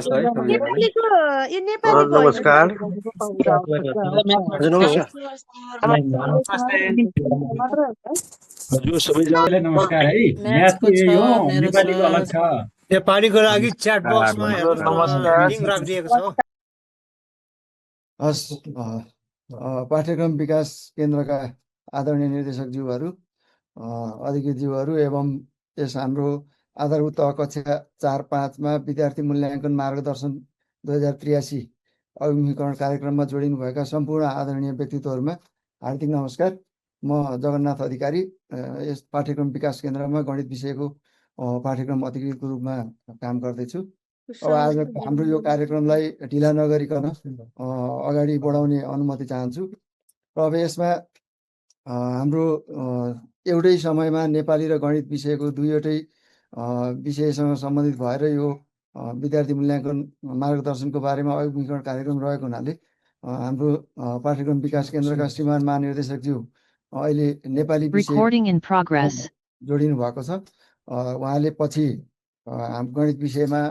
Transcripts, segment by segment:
नेपालीको यो नेपालीको नमस्कार। हजुर सबैजनालाई नमस्कार है। म्याथको यो नेपालीको अलग छ। नेपालीको लागि च्याट बक्समा नमस्कार। लिङ्क राखिदिएको छ। हस्, पाठ्यक्रम विकास केन्द्रका आदरणीय निर्देशकज्यूहरू, अधिकृतज्यूहरू एवं यस हाम्रो आधारभूत तह कक्षा 4-5मा विद्यार्थी मूल्याङ्कन मार्गदर्शन 2083 अभिमुखीकरण कार्यक्रममा जोडिनुभएका सम्पूर्ण आदरणीय व्यक्तित्वहरूमा हार्दिक नमस्कार। म जगन्नाथ अधिकारी, यस पाठ्यक्रम विकास केन्द्रमा गणित विषयको पाठ्यक्रम अधिकृतको रूपमा काम गर्दैछु। अब आज हाम्रो यो कार्यक्रमलाई ढिला नगरिकन अगाडि बढाउने अनुमति चाहन्छु। र अब यसमा हाम्रो एउटै समयमा नेपाली र गणित विषयको दुईवटै विषयसँग सम्बन्धित भएर यो विद्यार्थी मूल्याङ्कन मार्गदर्शनको बारेमा अभिमुखीकरण कार्यक्रम रहेको हुनाले हाम्रो पाठ्यक्रम विकास केन्द्रका श्रीमान महानिर्देशकज्यू अहिले नेपाली विषय जोडिनु भएको छ। उहाँले पछि गणित विषयमा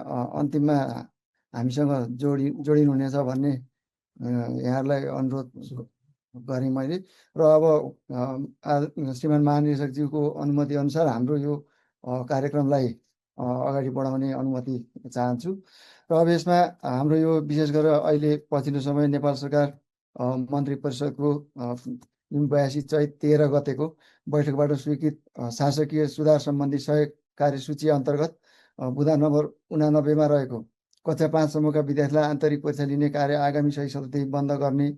अन्तिममा हामीसँग जोडिनुहुनेछ भन्ने यहाँहरूलाई अनुरोध गरेँ मैले। र अब श्रीमान महानिर्देशकज्यूको अनुमति अनुसार हाम्रो यो कार्यक्रमलाई अगाडि बढाउने अनुमति चाहन्छु। र अब यसमा हाम्रो यो विशेष गरेर अहिले पछिल्लो समय नेपाल सरकार मन्त्री परिषदको जुन 82 चैत 13 गतेको बैठकबाट स्वीकृत शासकीय सुधार सम्बन्धी सहयोग कार्यसूची अन्तर्गत बुँदा नम्बर 89मा रहेको कक्षा 5सम्मका विद्यार्थीलाई आन्तरिक परीक्षा लिने कार्य आगामी 6 सालदेखि बन्द गर्ने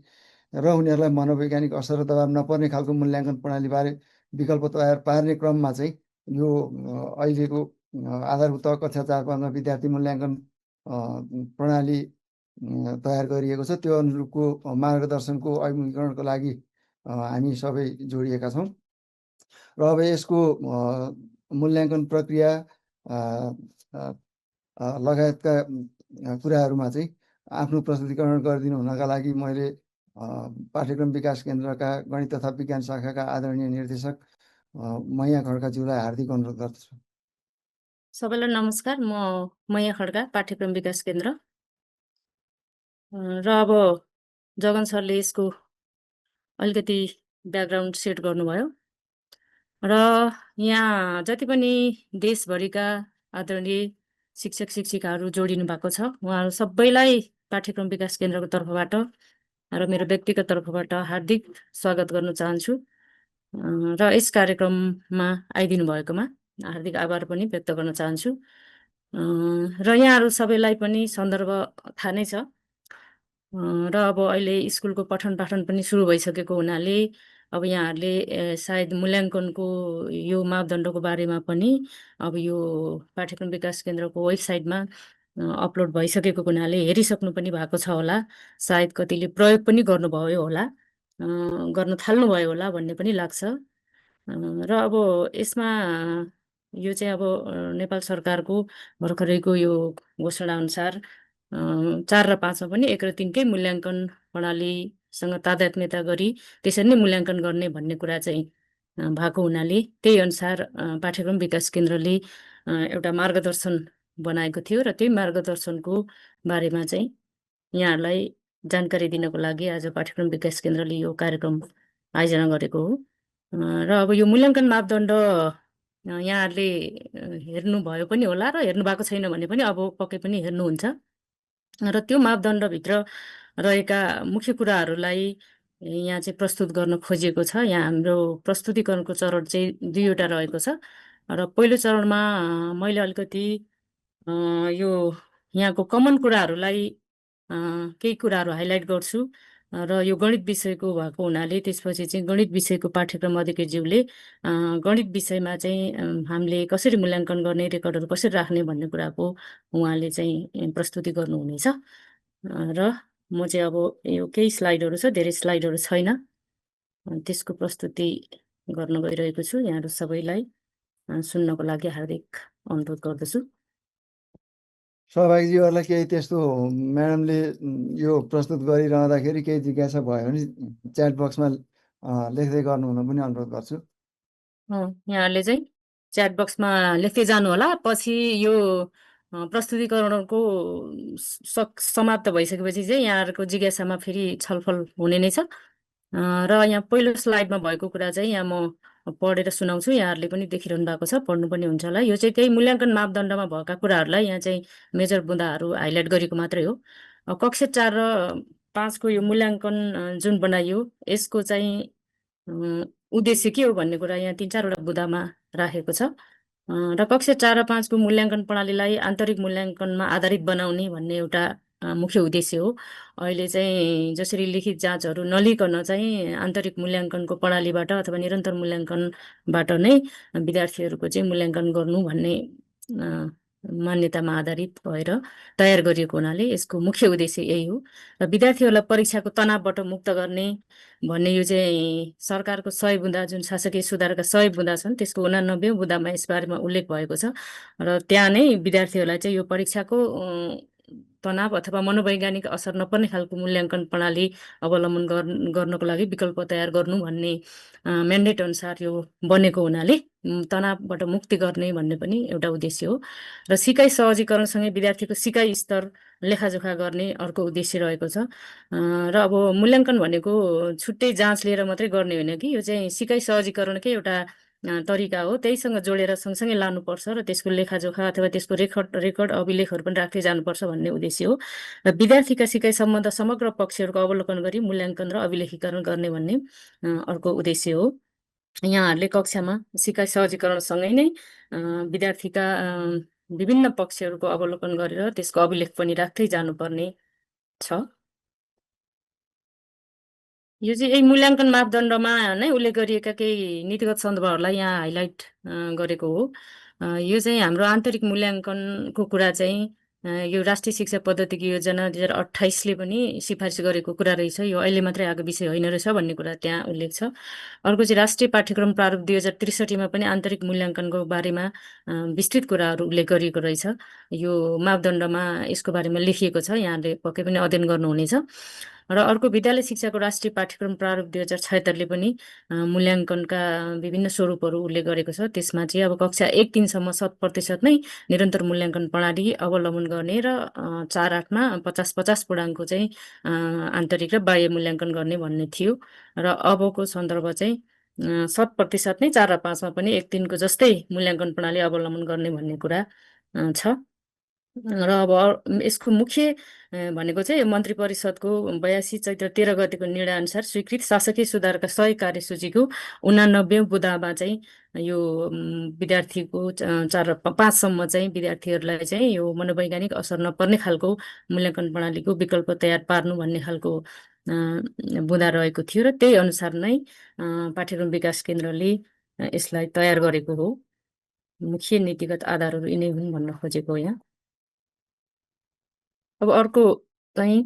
र उनीहरूलाई मनोवैज्ञानिक असर र दबाब नपर्ने खालको मूल्याङ्कन प्रणालीबारे विकल्प तयार पार्ने क्रममा चाहिँ यो अहिलेको आधारभूत कक्षा 4-5मा विद्यार्थी मूल्याङ्कन प्रणाली तयार गरिएको छ। त्यो अनुरूपको मार्गदर्शनको अभिमुखीकरणको लागि हामी सबै जोडिएका छौँ। र अब यसको मूल्याङ्कन प्रक्रिया लगायतका कुराहरूमा चाहिँ आफ्नो प्रस्तुतिकरण गरिदिनु हुनका लागि मैले पाठ्यक्रम विकास केन्द्रका गणित तथा विज्ञान शाखाका आदरणीय निर्देशक मैया खड्काज्यूलाई हार्दिक अनुरोध गर्दछु। सबैलाई नमस्कार। म मैया खड्का, पाठ्यक्रम विकास केन्द्र। र अब जगन सरले यसको अलिकति ब्याकग्राउन्ड सेट गर्नुभयो र यहाँ जति पनि देशभरिका आदरणीय शिक्षक शिक्षिकाहरू जोडिनु भएको छ, उहाँहरू सबैलाई पाठ्यक्रम विकास केन्द्रको तर्फबाट र मेरो व्यक्तिगत तर्फबाट हार्दिक स्वागत गर्न चाहन्छु। र यस कार्यक्रममा आइदिनु भएकोमा हार्दिक आभार पनि व्यक्त गर्न चाहन्छु। र यहाँहरू सबैलाई पनि सन्दर्भ थाहा नै छ। र अब अहिले स्कुलको पठन पाठन पनि सुरु भइसकेको हुनाले अब यहाँहरूले सायद मूल्याङ्कनको यो मापदण्डको बारेमा पनि अब यो पाठ्यक्रम विकास केन्द्रको वेबसाइटमा अपलोड भइसकेको हुनाले हेरिसक्नु पनि भएको छ होला। सायद कतिले प्रयोग पनि गर्नुभयो होला, गर्न थाल्नुभयो होला भन्ने पनि लाग्छ। र अब यसमा यो चाहिँ अब नेपाल सरकारको भर्खरैको यो घोषणा अनुसार 4 र 5मा पनि 1 र 3कै मूल्याङ्कन प्रणालीसँग तादात्म्यता गरी त्यसरी नै मूल्याङ्कन गर्ने भन्ने कुरा चाहिँ भएको हुनाले त्यही अनुसार पाठ्यक्रम विकास केन्द्रले एउटा मार्गदर्शन बनाएको थियो र त्यही मार्गदर्शनको बारेमा चाहिँ यहाँहरूलाई जानकारी दिनको लागि आज पाठ्यक्रम विकास केन्द्रले यो कार्यक्रम आयोजना गरेको हो। र अब यो मूल्याङ्कन मापदण्ड यहाँहरूले हेर्नुभयो पनि होला र हेर्नु भएको छैन भने पनि अब पक्कै पनि हेर्नुहुन्छ। र त्यो मापदण्डभित्र रहेका मुख्य कुराहरूलाई यहाँ चाहिँ प्रस्तुत गर्न खोजिएको छ। यहाँ हाम्रो प्रस्तुतिकरणको चरण चाहिँ 2वटा रहेको छ। र पहिलो चरणमा मैले अलिकति यो यहाँको कमन कुराहरूलाई केही कुराहरू हाइलाइट गर्छु र यो गणित विषयको भएको हुनाले त्यसपछि चाहिँ गणित विषयको पाठ्यक्रम अधिकृतज्यूले गणित विषयमा चाहिँ हामीले कसरी मूल्याङ्कन गर्ने, रेकर्डहरू कसरी राख्ने भन्ने कुराको उहाँले चाहिँ प्रस्तुति गर्नुहुनेछ। र म चाहिँ अब यो केही स्लाइडहरू छ, धेरै स्लाइडहरू छैन, त्यसको प्रस्तुति गर्न गइरहेको छु। यहाँहरू सबैलाई सुन्नको लागि हार्दिक अनुरोध गर्दछु। सहभागीज्यूहरूलाई केही त्यस्तो म्याडमले यो प्रस्तुत गरिरहँदाखेरि केही जिज्ञासा भयो भने च्याट बक्समा लेख्दै गर्नुहुन पनि अनुरोध गर्छु। यहाँहरूले चाहिँ च्याट बक्समा लेख्दै जानु होला। पछि यो प्रस्तुतिकरणको समाप्त भइसकेपछि चाहिँ यहाँहरूको जिज्ञासामा फेरि छलफल हुने नै छ। र यहाँ पहिलो स्लाइडमा भएको कुरा चाहिँ यहाँ म पढेर सुनाउँछु, यहाँहरूले पनि देखिरहनु भएको छ, पढ्नु पनि हुन्छ होला। यो चाहिँ त्यही मूल्याङ्कन मापदण्डमा भएका कुराहरूलाई यहाँ चाहिँ मेजर बुँदाहरू हाइलाइट गरेको मात्रै हो। कक्षा 4 र 5 को यो मूल्याङ्कन जुन बनाइयो यसको चाहिँ उद्देश्य के हो भन्ने कुरा यहाँ 3-4 वटा बुँदामा राखेको छ। र कक्षा 4 र 5 को मूल्याङ्कन प्रणालीलाई आन्तरिक मूल्याङ्कनमा आधारित बनाउने भन्ने एउटा मुख्य उद्देश्य हो। अहिले चाहिँ जसरी लिखित जाँचहरू नलिकन चाहिँ आन्तरिक मूल्याङ्कनको प्रणालीबाट अथवा निरन्तर मूल्याङ्कनबाट नै विद्यार्थीहरूको चाहिँ मूल्याङ्कन गर्नु भन्ने मान्यतामा आधारित भएर तयार गरिएको हुनाले यसको मुख्य उद्देश्य यही हो। र विद्यार्थीहरूलाई परीक्षाको तनावबाट मुक्त गर्ने भन्ने यो चाहिँ सरकारको 100 बुँदा जुन शासकीय सुधारका 100 बुँदा छन् त्यसको 89 बुँदामा यसबारेमा उल्लेख भएको छ। र त्यहाँ नै विद्यार्थीहरूलाई चाहिँ यो परीक्षाको तनाव अथवा मनोवैज्ञानिक असर नपर्ने खालको मूल्याङ्कन प्रणाली अवलम्बन गर्नको लागि विकल्प तयार गर्नु भन्ने म्यान्डेट अनुसार यो बनेको हुनाले तनावबाट मुक्ति गर्ने भन्ने पनि एउटा उद्देश्य हो। र सिकाइ सहजीकरणसँगै विद्यार्थीको सिकाइ स्तर लेखाजोखा गर्ने अर्को उद्देश्य रहेको छ। र अब मूल्याङ्कन भनेको छुट्टै जाँच लिएर मात्रै गर्ने होइन कि, यो चाहिँ सिकाइ सहजीकरणकै एउटा तरिका हो। त्यहीसँग जोडेर सँगसँगै लानुपर्छ र त्यसको लेखाजोखा अथवा त्यसको रेकर्ड अभिलेखहरू पनि राख्दै जानुपर्छ भन्ने उद्देश्य हो। र विद्यार्थीका सिकाइ सम्बन्ध समग्र पक्षहरूको अवलोकन गरी मूल्याङ्कन र अभिलेखीकरण गर्ने भन्ने अर्को उद्देश्य हो। यहाँहरूले कक्षामा सिकाइ सहजीकरणसँगै नै विद्यार्थीका विभिन्न पक्षहरूको अवलोकन गरेर त्यसको अभिलेख पनि राख्दै जानुपर्ने छ। यो चाहिँ यही मूल्याङ्कन मापदण्डमा नै उल्लेख गरिएका केही नीतिगत सन्दर्भहरूलाई यहाँ हाइलाइट गरेको हो। यो चाहिँ हाम्रो आन्तरिक मूल्याङ्कनको कुरा चाहिँ यो राष्ट्रिय शिक्षा पद्धतिको योजना 2028ले पनि सिफारिस गरेको कुरा रहेछ। यो अहिले मात्रै आएको विषय होइन रहेछ भन्ने कुरा त्यहाँ उल्लेख छ। अर्को चाहिँ राष्ट्रिय पाठ्यक्रम प्रारूप 2063मा पनि आन्तरिक मूल्याङ्कनको बारेमा विस्तृत कुराहरू उल्लेख गरिएको रहेछ। यो मापदण्डमा यसको बारेमा लेखिएको छ, यहाँले पक्कै पनि अध्ययन गर्नुहुनेछ। र अर्को विद्यालय शिक्षाको राष्ट्रिय पाठ्यक्रम प्रारूप 2076ले पनि मूल्याङ्कनका विभिन्न स्वरूपहरू उल्लेख गरेको छ। त्यसमा चाहिँ अब कक्षा 1-3 सम्म 100% नै निरन्तर मूल्याङ्कन प्रणाली अवलम्बन गर्ने र 4-8मा 50-50 पूर्णाङ्कको चाहिँ आन्तरिक र बाह्य मूल्याङ्कन गर्ने भन्ने थियो। र अबको सन्दर्भ चाहिँ 100% नै 4 र 5मा पनि 1-3को जस्तै मूल्याङ्कन प्रणाली अवलम्बन गर्ने भन्ने कुरा छ। र अब यसको मुख्य भनेको चाहिँ मन्त्री परिषदको 82 चैत्र 13 गतेको निर्णय अनुसार स्वीकृत शासकीय सुधारका 100 कार्यसूचीको 89 बुँदामा चाहिँ यो विद्यार्थीको 4 र 5 सम्म चाहिँ विद्यार्थीहरूलाई चाहिँ यो मनोवैज्ञानिक असर नपर्ने खालको मूल्याङ्कन प्रणालीको विकल्प तयार पार्नु भन्ने खालको बुँदा रहेको थियो। र त्यही अनुसार नै पाठ्यक्रम विकास केन्द्रले यसलाई तयार गरेको हो। मुख्य नीतिगत आधारहरू यिनै हुन् भन्न खोजेको यहाँ। अब अर्को चाहिँ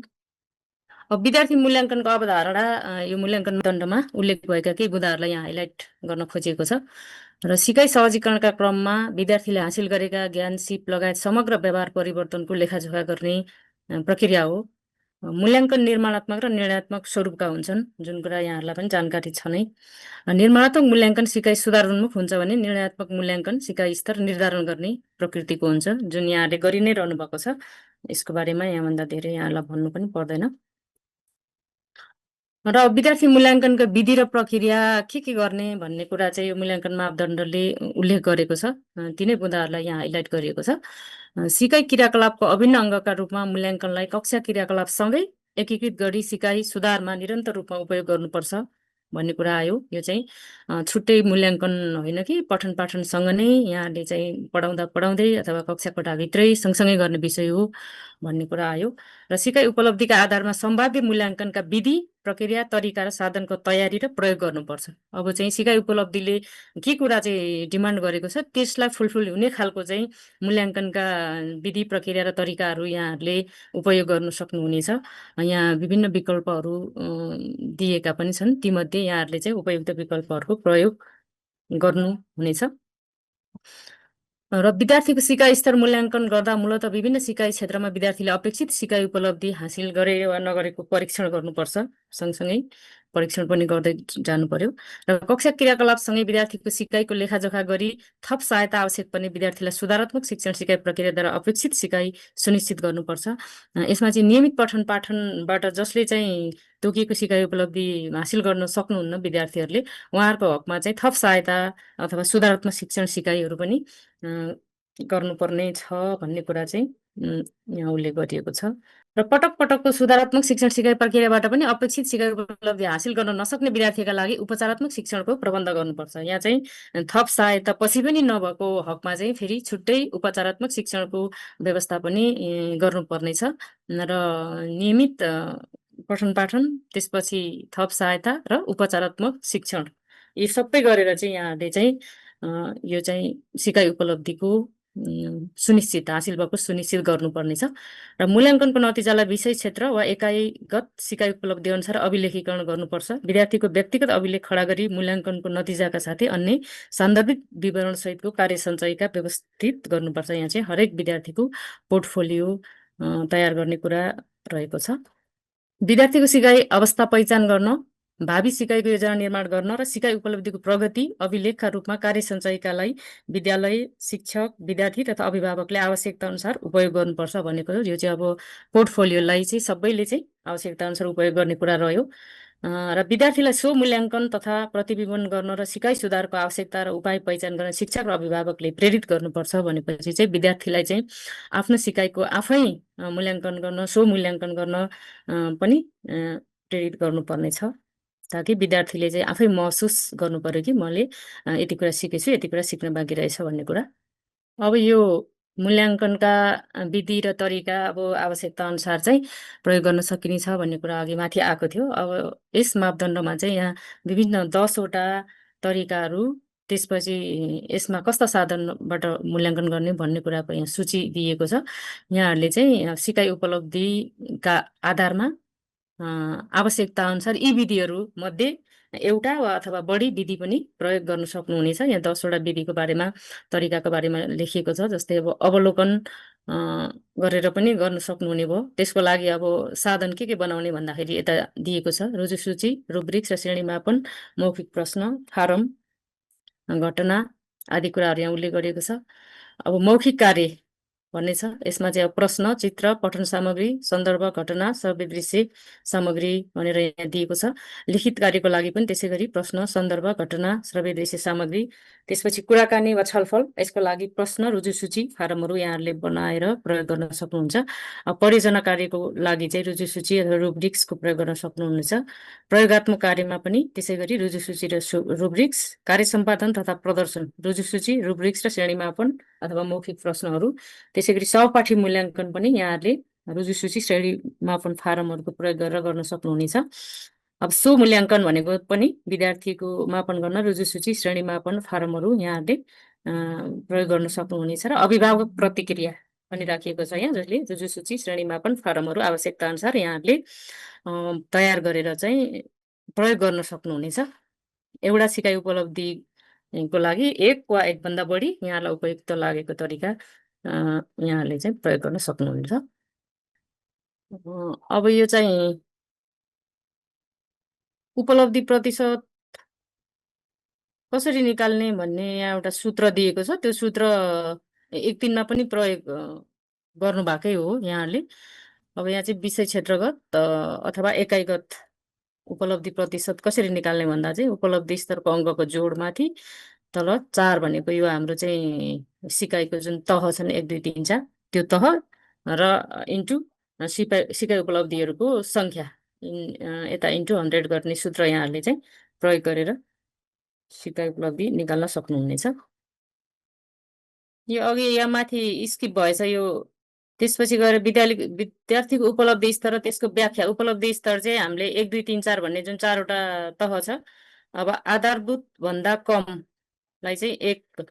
अब विद्यार्थी मूल्याङ्कनको अवधारणा यो मूल्याङ्कन मापदण्डमा उल्लेख भएका केही बुँदाहरूलाई यहाँ हाइलाइट गर्न खोजिएको छ। र सिकाइ सहजीकरणका क्रममा विद्यार्थीले हासिल गरेका ज्ञान सिप लगायत समग्र व्यवहार परिवर्तनको लेखाजोखा गर्ने प्रक्रिया हो। मूल्याङ्कन निर्माणात्मक र निर्णयात्मक स्वरूपका हुन्छन्, जुन कुरा यहाँहरूलाई पनि जानकारी छ नै। निर्माणात्मक मूल्याङ्कन सिकाइ सुधारोन्मुख हुन्छ भने निर्णयात्मक मूल्याङ्कन सिकाइ स्तर निर्धारण गर्ने प्रकृतिको हुन्छ, जुन यहाँले गरि नै रहनु भएको छ। यसको बारेमा यहाँभन्दा धेरै यहाँलाई भन्नु पनि पर्दैन। र विद्यार्थी मूल्याङ्कनका विधि र प्रक्रिया के गर्ने भन्ने कुरा चाहिँ यो मूल्याङ्कन मापदण्डले उल्लेख गरेको छ। तिनै बुँदाहरूलाई यहाँ हाइलाइट गरिएको छ। सिकाइ क्रियाकलापको अभिन्न अङ्गका रूपमा मूल्याङ्कनलाई कक्षा क्रियाकलापसँगै एकीकृत गरी सिकाइ सुधारमा निरन्तर रूपमा उपयोग गर्नुपर्छ भन्ने कुरा आयो। यो चाहिँ छुट्टै मूल्याङ्कन होइन कि पठन पाठनसँग नै यहाँले चाहिँ पढाउँदै अथवा कक्षा कोठाभित्रै सँगसँगै गर्ने विषय हो भन्ने कुरा आयो। र सिकाइ उपलब्धिका आधारमा सम्भाव्य मूल्याङ्कनका विधि प्रक्रिया तरिका र साधनको तयारी र प्रयोग गर्नुपर्छ। अब चाहिँ सिकाइ उपलब्धिले के कुरा चाहिँ डिमान्ड गरेको छ त्यसलाई फुलफिल हुने खालको चाहिँ मूल्याङ्कनका विधि प्रक्रिया र तरिकाहरू यहाँहरूले उपयोग गर्न सक्नुहुनेछ। यहाँ विभिन्न विकल्पहरू दिएका पनि छन्, तीमध्ये यहाँहरूले चाहिँ उपयुक्त विकल्पहरूको प्रयोग गर्नुहुनेछ। र विद्यार्थीको सिकाइ स्तर मूल्याङ्कन गर्दा मूलत विभिन्न सिकाइ क्षेत्रमा विद्यार्थीले अपेक्षित सिकाइ उपलब्धि हासिल गरे वा नगरेको परीक्षण गर्नुपर्छ। सँगसँगै परीक्षण पनि गर्दै जानु पर्यो र कक्षा क्रियाकलापसँगै विद्यार्थीको सिकाइको लेखाजोखा गरी थप सहायता आवश्यक पर्ने विद्यार्थीलाई सुधारात्मक शिक्षण सिकाइ प्रक्रियाद्वारा अपेक्षित सिकाइ सुनिश्चित गर्नुपर्छ। यसमा चाहिँ नियमित पठन पाठनबाट जसले चाहिँ तोकिएको सिकाइ उपलब्धि हासिल गर्न सक्नुहुन्न विद्यार्थीहरूले उहाँहरूको हकमा चाहिँ थप सहायता अथवा सुधारात्मक शिक्षण सिकाइहरू पनि गर्नुपर्ने छ भन्ने कुरा चाहिँ यहाँ उल्लेख गरिएको छ र पटक पटकको सुधारात्मक शिक्षण सिकाइ प्रक्रियाबाट पनि अपेक्षित सिकाइ उपलब्धि हासिल गर्न नसक्ने विद्यार्थीका लागि उपचारात्मक शिक्षणको प्रबन्ध गर्नुपर्छ। यहाँ चाहिँ थप सहायता पछि पनि नभएको हकमा चाहिँ फेरि छुट्टै उपचारात्मक शिक्षणको व्यवस्था पनि गर्नुपर्नेछ र नियमित पठन पाठन त्यसपछि थप सहायता र उपचारात्मक शिक्षण यी सबै गरेर चाहिँ यहाँहरूले चाहिँ यो चाहिँ सिकाइ उपलब्धिको सुनिश्चित हासिल भएको सुनिश्चित गर्नुपर्नेछ र मूल्याङ्कनको नतिजालाई विषय क्षेत्र वा एकाइगत सिकाइ उपलब्धि अनुसार अभिलेखीकरण गर्नुपर्छ। विद्यार्थीको व्यक्तिगत अभिलेख खडा गरी मूल्याङ्कनको नतिजाका साथै अन्य सान्दर्भिक विवरण सहितको कार्य सञ्चयका व्यवस्थित गर्नुपर्छ। यहाँ चाहिँ हरेक विद्यार्थीको पोर्टफोलियो तयार गर्ने कुरा रहेको छ। विद्यार्थीको सिकाइ अवस्था पहिचान गर्न भावी सिकाइको योजना निर्माण गर्न र सिकाइ उपलब्धिको प्रगति अभिलेखका रूपमा कार्य सञ्चयका लागि विद्यालय शिक्षक विद्यार्थी तथा अभिभावकले आवश्यकता अनुसार उपयोग गर्नुपर्छ भनेको हो। यो चाहिँ अब पोर्टफोलियोलाई चाहिँ सबैले चाहिँ आवश्यकता अनुसार उपयोग गर्ने कुरा रह्यो र विद्यार्थीलाई स्व मूल्याङ्कन तथा प्रतिबिम्बन गर्न र सिकाइ सुधारको आवश्यकता र उपाय पहिचान गर्न शिक्षक र अभिभावकले प्रेरित गर्नुपर्छ भनेपछि चाहिँ विद्यार्थीलाई चाहिँ आफ्नो सिकाइको आफै मूल्याङ्कन गर्न स्व मूल्याङ्कन गर्न पनि प्रेरित गर्नुपर्ने छ ताकि विद्यार्थीले चाहिँ आफै महसुस गर्नु पर्यो कि मैले यति कुरा सिकेछु यति कुरा सिक्न बाँकी रहेछ भन्ने कुरा। अब यो मूल्याङ्कनका विधि र तरिका अब आवश्यकता अनुसार चाहिँ प्रयोग गर्न सकिने छ भन्ने कुरा अघि माथि आएको थियो। अब यस मापदण्डमा चाहिँ यहाँ विभिन्न 10वटा तरिकाहरू त्यसपछि यसमा कस्ता साधनबाट मूल्याङ्कन गर्ने भन्ने कुराको यहाँ सूची दिएको छ। यहाँहरूले चाहिँ सिकाइ उपलब्धिका आधारमा आवश्यकता अनुसार यी विधिहरू मध्ये एउटा वा अथवा बढी विधि पनि प्रयोग गर्न सक्नुहुनेछ। यहाँ 10वटा विधिको बारेमा तरिकाको बारेमा लेखिएको छ। जस्तै अब अवलोकन गरेर पनि गर्न सक्नुहुने भयो। त्यसको लागि अब साधन के बनाउने भन्दाखेरि यता दिएको छ रुजुसूची रुब्रिक्स र श्रेणी मापन मौखिक प्रश्न फारम घटना आदि कुराहरू यहाँ उल्लेख गरिएको छ। अब मौखिक कार्य भन्ने छ। यसमा चाहिँ प्रश्न चित्र पठन सामग्री सन्दर्भ घटना श्रव्य दृश्य सामग्री भनेर यहाँ दिएको छ। लिखित कार्यको लागि पनि त्यसै गरी प्रश्न सन्दर्भ घटना श्रव्य दृश्य सामग्री त्यसपछि कुराकानी वा छलफल यसको लागि प्रश्न रुजुसूची फारमहरू यहाँहरूले बनाएर प्रयोग गर्न सक्नुहुन्छ। परियोजना कार्यको लागि चाहिँ रुजुसूची अथवा रुब्रिक्सको प्रयोग गर्न सक्नुहुनेछ। प्रयोगात्मक कार्यमा पनि त्यसै गरी रुजुसूची र रुब्रिक्स कार्य सम्पादन तथा प्रदर्शन रुजुसूची रुब्रिक्स र श्रेणी मापन अथवा मौखिक प्रश्नहरू त्यसै गरी सहपाठी मूल्याङ्कन पनि यहाँहरूले रुजुसूची श्रेणी मापन फारमहरूको प्रयोग गरेर गर्न सक्नुहुनेछ। अब स्व मूल्याङ्कन भनेको पनि विद्यार्थीको मापन गर्न रुजुसूची श्रेणी मापन फारमहरू यहाँहरूले प्रयोग गर्न सक्नुहुनेछ र अभिभावक प्रतिक्रिया पनि राखिएको छ यहाँ जसले रुजुसूची श्रेणी मापन फारमहरू आवश्यकता अनुसार यहाँहरूले तयार गरेर चाहिँ प्रयोग गर्न सक्नुहुनेछ। एउटा सिकाइ उपलब्धिको लागि एक वा एकभन्दा बढी यहाँलाई उपयुक्त लागेको तरिका यहाँहरूले चाहिँ प्रयोग गर्न सक्नुहुन्छ। अब यो चाहिँ उपलब्धि प्रतिशत कसरी निकाल्ने भन्ने यहाँ एउटा सूत्र दिएको छ। त्यो सूत्र एक दिनमा पनि प्रयोग गर्नु भएकै हो यहाँहरूले। अब यहाँ चाहिँ विषय क्षेत्रगत अथवा एकाइगत उपलब्धि प्रतिशत कसरी निकाल्ने भन्दा चाहिँ उपलब्धि स्तरको अङ्कको जोडमाथि तल 4 भनेको यो हाम्रो चाहिँ सिकाइको जुन तह छन् 1 2 3 4 त्यो तह र इन्टु सिकाइ उपलब्धिहरूको सङ्ख्या यता इन्टु 100 गर्ने सूत्र यहाँहरूले चाहिँ प्रयोग गरेर सिकाइ उपलब्धि निकाल्न सक्नुहुनेछ। यो अघि यहाँ माथि स्किप भएछ यो त्यसपछि गएर विद्यार्थीको उपलब्धि स्तर र त्यसको व्याख्या। उपलब्धि स्तर चाहिँ हामीले 1 2 3 4 भन्ने जुन 4वटा तह छ अब आधारभूत भन्दा कमलाई चाहिँ 1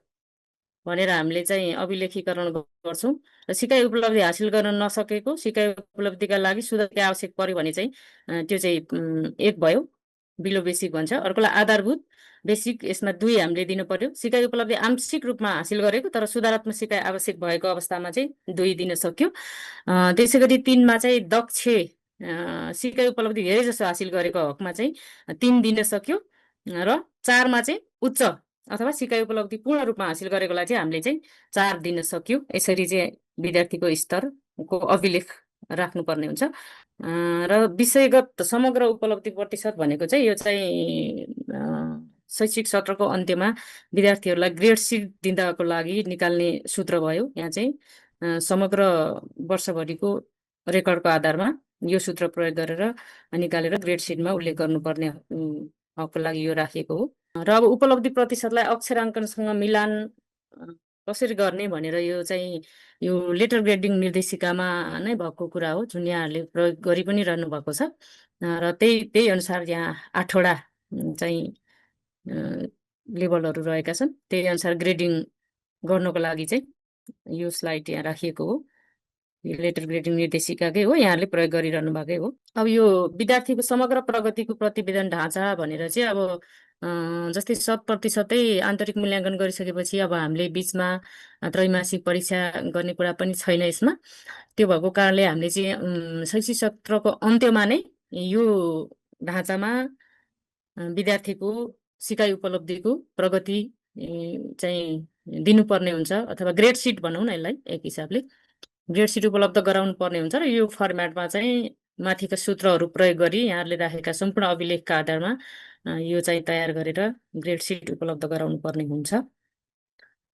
भनेर हामीले चाहिँ अभिलेखीकरण गर्छौँ र सिकाइ उपलब्धि हासिल गर्न नसकेको सिकाइ उपलब्धिका लागि सुधारको आवश्यक पर्यो भने चाहिँ त्यो चाहिँ 1 भयो बिलो बेसिक भन्छ। अर्कोलाई आधारभूत बेसिक यसमा 2 हामीले दिनु पर्यो। सिकाइ उपलब्धि आंशिक रूपमा हासिल गरेको तर सुधारात्मक सिकाइ आवश्यक भएको अवस्थामा चाहिँ 2 दिन सक्यो। त्यसै गरी 3 मा चाहिँ दक्ष सिकाइ उपलब्धि धेरै जसो हासिल गरेको हकमा चाहिँ 3 दिन सक्यो र 4 मा चाहिँ उच्च अथवा सिकाइ उपलब्धि पूर्ण रूपमा हासिल गरेकोलाई चाहिँ हामीले चाहिँ 4 दिन सक्यो। यसरी चाहिँ विद्यार्थीको स्तरको अभिलेख राख्नुपर्ने हुन्छ। र विषयगत समग्र उपलब्धि प्रतिशत भनेको चाहिँ यो चाहिँ शैक्षिक सत्रको अन्त्यमा विद्यार्थीहरूलाई ग्रेड सिट दिँदाको लागि निकाल्ने सूत्र भयो। यहाँ चाहिँ समग्र वर्षभरिको रेकर्डको आधारमा यो सूत्र प्रयोग गरेर निकालेर ग्रेड सिटमा उल्लेख गर्नुपर्ने हकको लागि यो राखिएको हो। र अब उपलब्धि प्रतिशतलाई अक्षराङ्कनसँग मिलान कसरी गर्ने भनेर यो चाहिँ यो लेटर ग्रेडिङ निर्देशिकामा नै भएको कुरा हो, जुन यहाँहरूले प्रयोग गरि पनि रहनु भएको छ। र त्यही अनुसार यहाँ 8वटा चाहिँ लेभलहरू रहेका छन्। त्यही अनुसार ग्रेडिङ गर्नको लागि चाहिँ यो स्लाइड यहाँ राखिएको हो। यो लेटर ग्रेडिङ निर्देशिकाकै हो, यहाँहरूले प्रयोग गरिरहनु भएकै हो। अब यो विद्यार्थीको समग्र प्रगतिको प्रतिवेदन ढाँचा भनेर चाहिँ अब जस्तै 100% आन्तरिक मूल्याङ्कन गरिसकेपछि अब हामीले बिचमा त्रैमासिक परीक्षा गर्ने कुरा पनि छैन यसमा। त्यो भएको कारणले हामीले चाहिँ शैक्षिक सत्रको अन्त्यमा नै यो ढाँचामा विद्यार्थीको सिकाइ उपलब्धिको प्रगति चाहिँ दिनुपर्ने हुन्छ, अथवा ग्रेड सिट भनौँ न यसलाई एक हिसाबले ग्रेड सिट उपलब्ध गराउनु पर्ने हुन्छ। र यो फर्मेटमा चाहिँ माथिका सूत्रहरू प्रयोग गरी यहाँहरूले राखेका सम्पूर्ण अभिलेखका आधारमा यो चाहिँ तयार गरेर ग्रेड सिट उपलब्ध गराउनु पर्ने हुन्छ।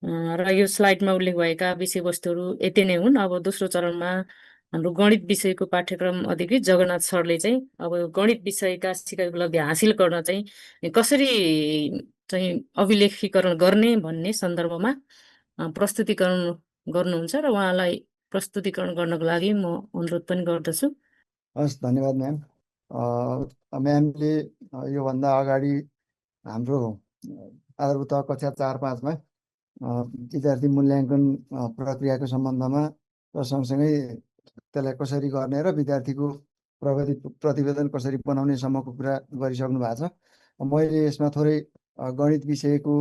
र यो स्लाइडमा उल्लेख भएका विषयवस्तुहरू यति नै हुन्। अब दोस्रो चरणमा हाम्रो गणित विषयको पाठ्यक्रम अधिकृत जगन्नाथ सरले चाहिँ अब गणित विषयका सिकाइ उपलब्धि हासिल गर्न चाहिँ कसरी चाहिँ अभिलेखीकरण गर्ने भन्ने सन्दर्भमा प्रस्तुतिकरण गर्नुहुन्छ र उहाँलाई प्रस्तुतिकरण गर्नको लागि म अनुरोध पनि गर्दछु। हस्, धन्यवाद म्याम। म्यामले योभन्दा अगाडि हाम्रो आधारभूत तह कक्षा 4-5मा विद्यार्थी मूल्याङ्कन प्रक्रियाको सम्बन्धमा र सँगसँगै त्यसलाई कसरी गर्ने र विद्यार्थीको प्रगति प्रतिवेदन कसरी बनाउने सम्मको कुरा गरिसक्नु भएको छ। मैले यसमा थोरै गणित विषयको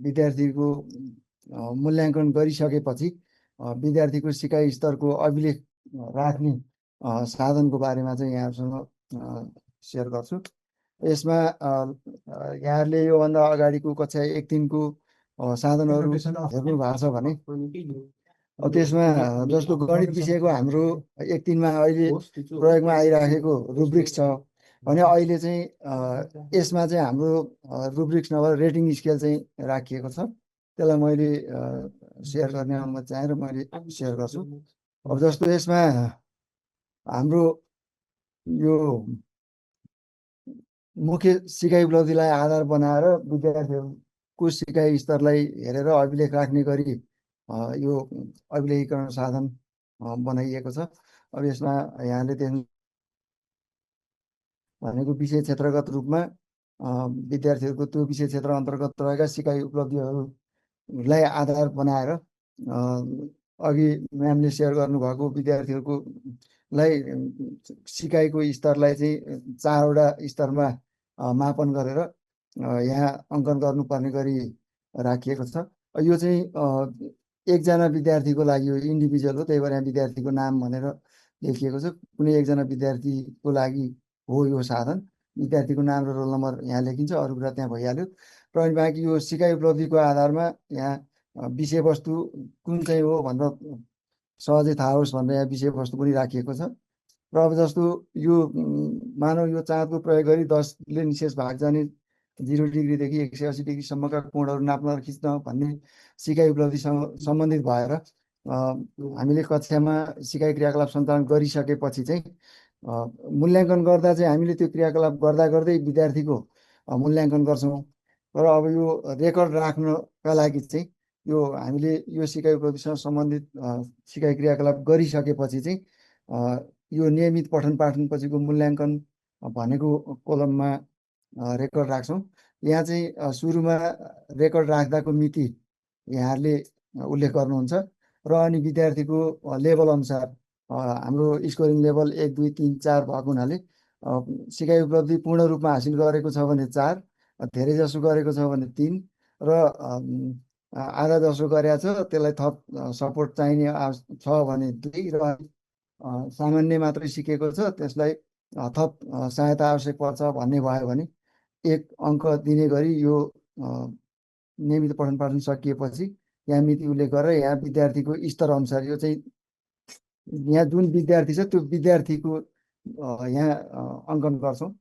विद्यार्थीको मूल्याङ्कन गरिसकेपछि विद्यार्थीको सिकाइ स्तरको अभिलेख राख्ने साधनको बारेमा चाहिँ यहाँहरूसँग सेयर गर्छु। यसमा यहाँहरूले योभन्दा अगाडिको कक्षा 1-3को साधनहरू हेर्नु भएको छ भने त्यसमा जस्तो गणित विषयको हाम्रो 1-3मा अहिले प्रयोगमा आइराखेको रुब्रिक्स छ भने अहिले चाहिँ यसमा चाहिँ हाम्रो रुब्रिक्स नभएर रेटिङ स्केल चाहिँ राखिएको छ। त्यसलाई मैले सेयर गर्ने अनुमति चाहेर मैले सेयर गर्छु। अब जस्तो यसमा हाम्रो यो मुख्य सिकाइ उपलब्धिलाई आधार बनाएर विद्यार्थीहरूको सिकाइ स्तरलाई हेरेर अभिलेख राख्ने गरी यो अभिलेखीकरण साधन बनाइएको छ। अब यसमा यहाँले देख्नु भनेको विषय क्षेत्रगत रूपमा विद्यार्थीहरूको त्यो विषय क्षेत्र अन्तर्गत रहेका सिकाइ उपलब्धिहरूलाई आधार बनाएर अघि म्यामले सेयर गर्नुभएको विद्यार्थीहरूकोलाई सिकाइको स्तरलाई चाहिँ 4वटा स्तरमा मापन गरेर यहाँ अङ्कन गर्नुपर्ने गरी राखिएको छ। यो चाहिँ एकजना विद्यार्थीको लागि यो इन्डिभिजुअल हो, त्यही भएर यहाँ विद्यार्थीको नाम भनेर लेखिएको छ। कुनै एकजना विद्यार्थीको लागि हो यो साधन। विद्यार्थीको नाम र रोल नम्बर यहाँ लेखिन्छ, अरू कुरा त्यहाँ भइहाल्यो। र अनि बाँकी यो सिकाइ उपलब्धिको आधारमा यहाँ विषयवस्तु कुन चाहिँ हो भनेर सहजै थाहा होस् भनेर यहाँ विषयवस्तु पनि राखिएको छ। र अब जस्तो यो मानव यो चाँदको प्रयोग गरी 10ले निशेष भाग जाने 0 डिग्रीदेखि 180 डिग्रीसम्मका कोणहरू नाप्न र खिच्न भन्ने सिकाइ उपलब्धिसँग सम्बन्धित भएर हामीले कक्षामा सिकाइ क्रियाकलाप सञ्चालन गरिसकेपछि चाहिँ मूल्याङ्कन गर्दा चाहिँ हामीले त्यो क्रियाकलाप गर्दा गर्दै विद्यार्थीको मूल्याङ्कन गर्छौँ। र अब यो रेकर्ड राख्नका लागि चाहिँ यो हामीले यो सिकाइ उपलब्धिसँग सम्बन्धित सिकाइ क्रियाकलाप गरिसकेपछि चाहिँ यो नियमित पठन पाठनपछिको मूल्याङ्कन भनेको कोलममा रेकर्ड राख्छौँ। यहाँ चाहिँ सुरुमा रेकर्ड राख्दाको मिति यहाँहरूले उल्लेख गर्नुहुन्छ र अनि विद्यार्थीको लेभल अनुसार हाम्रो स्कोरिङ लेभल 1, 2, 3, 4 भएको हुनाले सिकाइ उपलब्धि पूर्ण रूपमा हासिल गरेको छ भने 4, धेरै जसो गरेको छ भने 3 र आधा जसो गरेको छ त्यसलाई थप सपोर्ट चाहिने छ भने 2 र सामान्य मात्रै सिकेको छ त्यसलाई थप सहायता आवश्यक पर्छ भन्ने भयो भने 1 अङ्क दिने गरी यो नियमित पठन पाठन सकिएपछि यहाँ मिति उल्लेख गरेर यहाँ विद्यार्थीको स्तर अनुसार यो चाहिँ यहाँ जुन विद्यार्थी छ त्यो विद्यार्थीको यहाँ अङ्कन गर्छौँ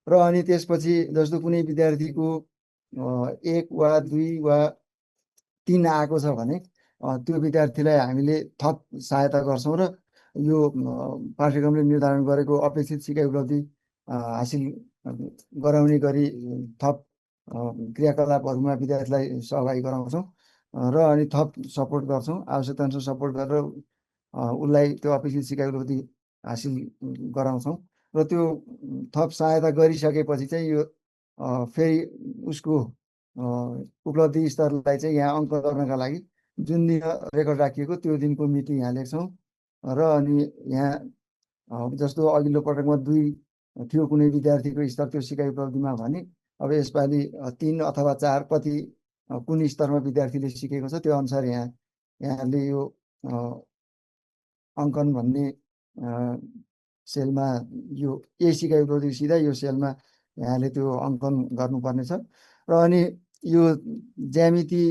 र अनि त्यसपछि जस्तो कुनै विद्यार्थीको 1 वा 2 वा 3 आएको छ भने त्यो विद्यार्थीलाई हामीले थप सहायता गर्छौँ र यो पाठ्यक्रमले निर्धारण गरेको अपेक्षित सिकाइ उपलब्धि हासिल गराउने गरी थप क्रियाकलापहरूमा विद्यार्थीलाई सहभागी गराउँछौँ र अनि थप सपोर्ट गर्छौँ आवश्यकता अनुसार सपोर्ट गरेर उसलाई त्यो अपेक्षित सिकाइ उपलब्धि हासिल गराउँछौँ र त्यो थप सहायता गरिसकेपछि चाहिँ यो फेरि उसको उपलब्धि स्तरलाई चाहिँ यहाँ अङ्क गर्नका लागि जुन दिन रेकर्ड राखिएको त्यो दिनको मिति यहाँ लेख्छौँ र अनि यहाँ जस्तो अघिल्लो पटकमा 2 थियो कुनै विद्यार्थीको स्तर त्यो सिकाइ उपलब्धिमा भने अब यसपालि 3 अथवा 4 कति कुन स्तरमा विद्यार्थीले सिकेको छ त्यो अनुसार यहाँले यो अङ्कन भन्ने सेलमा यो सिकाइ उपलब्धि सिधा यो सेलमा यहाँले त्यो अङ्कन गर्नुपर्नेछ र अनि यो ज्यामिति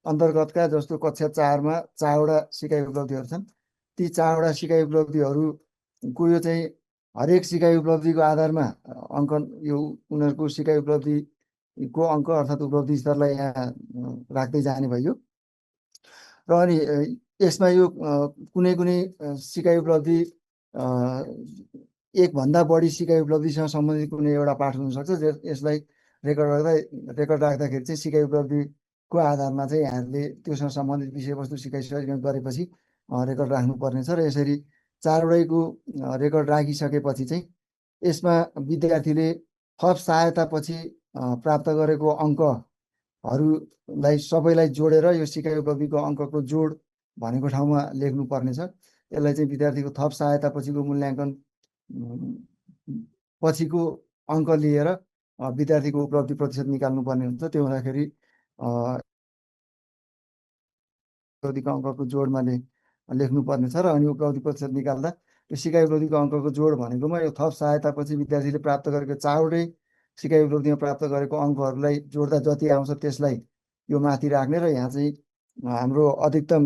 अन्तर्गतका जस्तो कक्षा 4मा 4वटा सिकाइ उपलब्धिहरू छन् ती 4वटा सिकाइ उपलब्धिहरूको यो चाहिँ हरेक सिकाइ उपलब्धिको आधारमा अङ्कन यो उनीहरूको सिकाइ उपलब्धिको अङ्क अर्थात् उपलब्धि स्तरलाई यहाँ राख्दै जाने भयो र अनि यसमा यो कुनै सिकाइ उपलब्धि 1 भन्दा बढी सिकाइ उपलब्धिसँग सम्बन्धित कुनै एउटा पाठ हुनसक्छ यसलाई रेकर्ड राख्दाखेरि चाहिँ सिकाइ उपलब्धिको आधारमा चाहिँ यहाँले त्योसँग सम्बन्धित विषयवस्तु सिकाइ सहजीकरण गरेपछि रेकर्ड राख्नुपर्नेछ र यसरी 4वटैको रेकर्ड राखिसकेपछि चाहिँ यसमा विद्यार्थीले थप सहायतापछि प्राप्त गरेको अङ्कहरूलाई सबैलाई जोडेर यो सिकाइ उपलब्धिको अङ्कको जोड भनेको ठाउँमा लेख्नुपर्नेछ यसलाई चाहिँ विद्यार्थीको थप सहायतापछिको मूल्याङ्कन पछिको अङ्क लिएर विद्यार्थीको उपलब्धि प्रतिशत निकाल्नुपर्ने हुन्छ त्यो हुँदाखेरि उपलब्धिको अङ्कको जोडमा लेख्नुपर्ने छ र अनि उपलब्धि प्रतिशत निकाल्दा यो सिकाइ उपलब्धिको अङ्कको जोड भनेकोमा यो थप सहायतापछि विद्यार्थीले प्राप्त गरेको 4वटै सिकाइ उपलब्धिमा प्राप्त गरेको अङ्कहरूलाई जोड्दा जति आउँछ त्यसलाई यो माथि राख्ने र यहाँ चाहिँ हाम्रो अधिकतम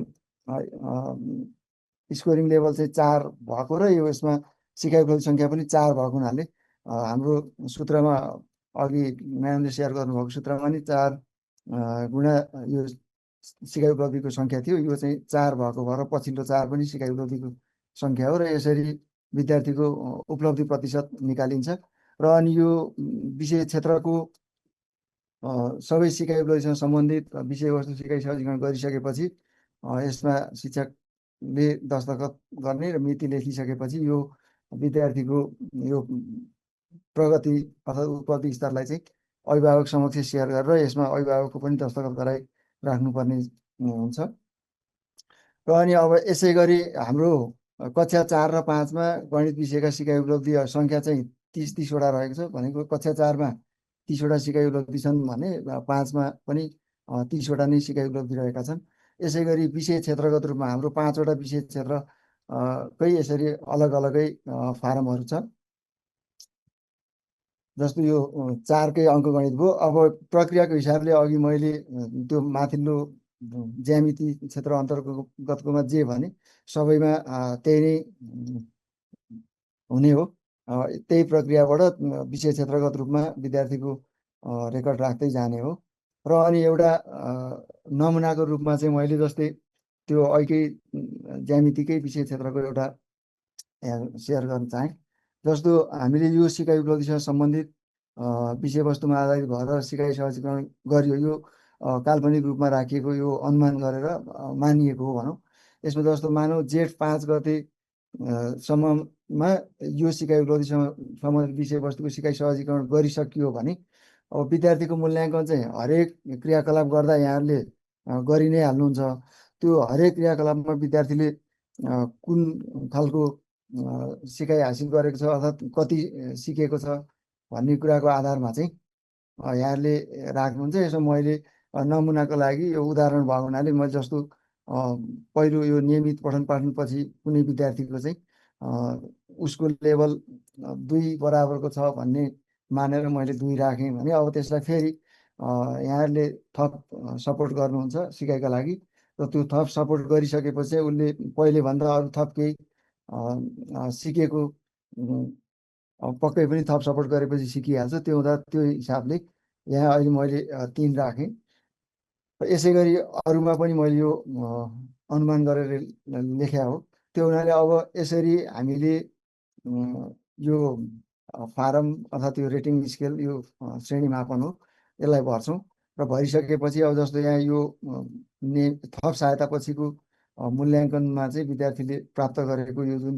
स्कोरिङ लेभल चाहिँ 4 भएको र यो यसमा सिकाइ उपलब्धि सङ्ख्या पनि 4 भएको हुनाले हाम्रो सूत्रमा अघि म्याडमले सेयर गर्नुभएको सूत्रमा नि 4 गुणा यो सिकाइ उपलब्धिको सङ्ख्या थियो यो चाहिँ 4 भएको भएर पछिल्लो 4 पनि सिकाइ उपलब्धिको सङ्ख्या हो र यसरी विद्यार्थीको उपलब्धि प्रतिशत निकालिन्छ र अनि यो विषय क्षेत्रको सबै सिकाइ उपलब्धिसँग सम्बन्धित विषयवस्तु सिकाइ सहजीकरण गरिसकेपछि यसमा शिक्षकले दस्तखत गर्ने र मिति लेखिसकेपछि यो विद्यार्थीको यो प्रगति अथवा उपलब्धि स्तरलाई चाहिँ अभिभावक समक्ष सेयर गरेर यसमा अभिभावकको पनि दस्तखत गराइ राख्नुपर्ने हुन्छ र अनि अब यसै गरी हाम्रो कक्षा 4 र 5मा गणित विषयका सिकाइ उपलब्धि सङ्ख्या चाहिँ 30-30वटा रहेको छ भनेको कक्षा 4मा 30वटा सिकाइ उपलब्धि छन् भने 5मा पनि 30वटा नै सिकाइ उपलब्धि रहेका छन् यसै गरी विषय क्षेत्रगत रूपमा हाम्रो 5वटा विषय क्षेत्र कै यसरी अलग अलगै फारमहरू छ जस्तो यो 4कै अङ्कगणित भयो अब प्रक्रियाको हिसाबले अघि मैले त्यो माथिल्लो ज्यामिति क्षेत्र अन्तर्गतकोमा जे भने सबैमा त्यही नै हुने हो त्यही प्रक्रियाबाट विषय क्षेत्रगत रूपमा विद्यार्थीको रेकर्ड राख्दै जाने हो र अनि एउटा नमुनाको रूपमा चाहिँ मैले जस्तै त्यो अघिकै ज्यामितिकै विषय क्षेत्रको एउटा सेयर गर्न चाहेँ जस्तो हामीले यो सिकाइ उपलब्धिसँग सम्बन्धित विषयवस्तुमा आधारित भएर सिकाइ सहजीकरण गरियो यो काल्पनिक रूपमा राखिएको यो अनुमान गरेर मानिएको हो भनौँ यसमा जस्तो मानौँ जेठ 5 गते सम्ममा यो सिकाइ उपलब्धिसँग सम्बन्धित विषयवस्तुको सिकाइ सहजीकरण गरिसकियो भने अब विद्यार्थीको मूल्याङ्कन चाहिँ हरेक क्रियाकलाप गर्दा यहाँहरूले गरि नै हाल्नुहुन्छ त्यो हरेक क्रियाकलापमा विद्यार्थीले कुन खालको सिकाइ हासिल गरेको छ अर्थात् कति सिकेको छ भन्ने कुराको आधारमा चाहिँ यहाँहरूले राख्नुहुन्छ यसो मैले नमुनाको लागि यो उदाहरण भएको हुनाले मैले जस्तो पहिलो यो नियमित पठन पाठनपछि कुनै विद्यार्थीको चाहिँ उसको लेभल 2 बराबरको छ भन्ने मानेर मैले 2 राखेँ भने अब त्यसलाई फेरि यहाँहरूले थप सपोर्ट गर्नुहुन्छ सिकाइका लागि र त्यो थप सपोर्ट गरिसकेपछि उसले पहिलेभन्दा अरू थप केही सिकेको पक्कै पनि थप सपोर्ट गरेपछि सिकिहाल्छ। त्यो हुँदा त्यो हिसाबले यहाँ अहिले मैले 3 राखेँ। यसै गरी अरूमा पनि मैले यो अनुमान गरेर लेख्या हो। त्यो हुनाले अब यसरी हामीले यो फारम अथवा त्यो रेटिङ स्केल यो श्रेणी मापन हो, यसलाई भर्छौँ र भरिसकेपछि अब जस्तो यहाँ यो थप सहायता पछिको मूल्याङ्कनमा चाहिँ विद्यार्थीले प्राप्त गरेको यो जुन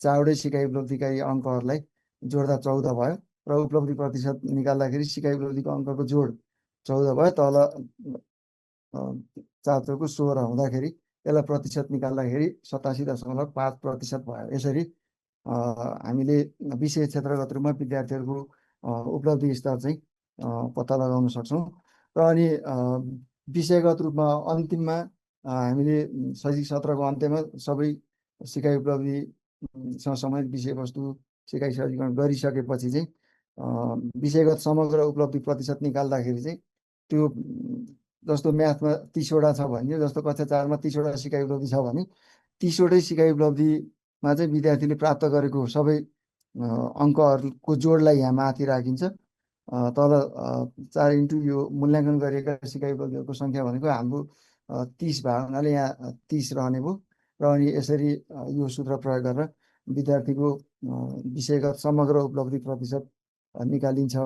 4वटै सिकाइ उपलब्धिका यी अङ्कहरूलाई जोड्दा 14 भयो र उपलब्धि प्रतिशत निकाल्दाखेरि सिकाइ उपलब्धिको अङ्कको जोड 14 भयो। तल 4 चौको 16 हुँदाखेरि यसलाई प्रतिशत निकाल्दाखेरि 87.5% भयो। यसरी हामीले विषय क्षेत्रगत रूपमा विद्यार्थीहरूको उपलब्धि स्तर चाहिँ पत्ता लगाउन सक्छौँ। र अनि विषयगत रूपमा अन्तिममा हामीले शैक्षिक सत्रको अन्त्यमा सबै सिकाइ उपलब्धिसँग सम्बन्धित विषयवस्तु सिकाइ सहजीकरण गरिसकेपछि चाहिँ विषयगत समग्र उपलब्धि प्रतिशत निकाल्दाखेरि चाहिँ त्यो जस्तो म्याथमा 30वटा छ भने, जस्तो कक्षा 4मा 30वटा सिकाइ उपलब्धि छ भने 30वटै सिकाइ उपलब्धिमा चाहिँ विद्यार्थीले प्राप्त गरेको सबै अङ्कहरूको जोडलाई यहाँ माथि राखिन्छ। तल 4 इन्टु यो मूल्याङ्कन गरिएका सिकाइ उपलब्धिहरूको सङ्ख्या भनेको हाम्रो 30 भएको हुनाले यहाँ 30 रहने भयो। र अनि यसरी यो सूत्र प्रयोग गरेर विद्यार्थीको विषयगत समग्र उपलब्धि प्रतिशत निकालिन्छ।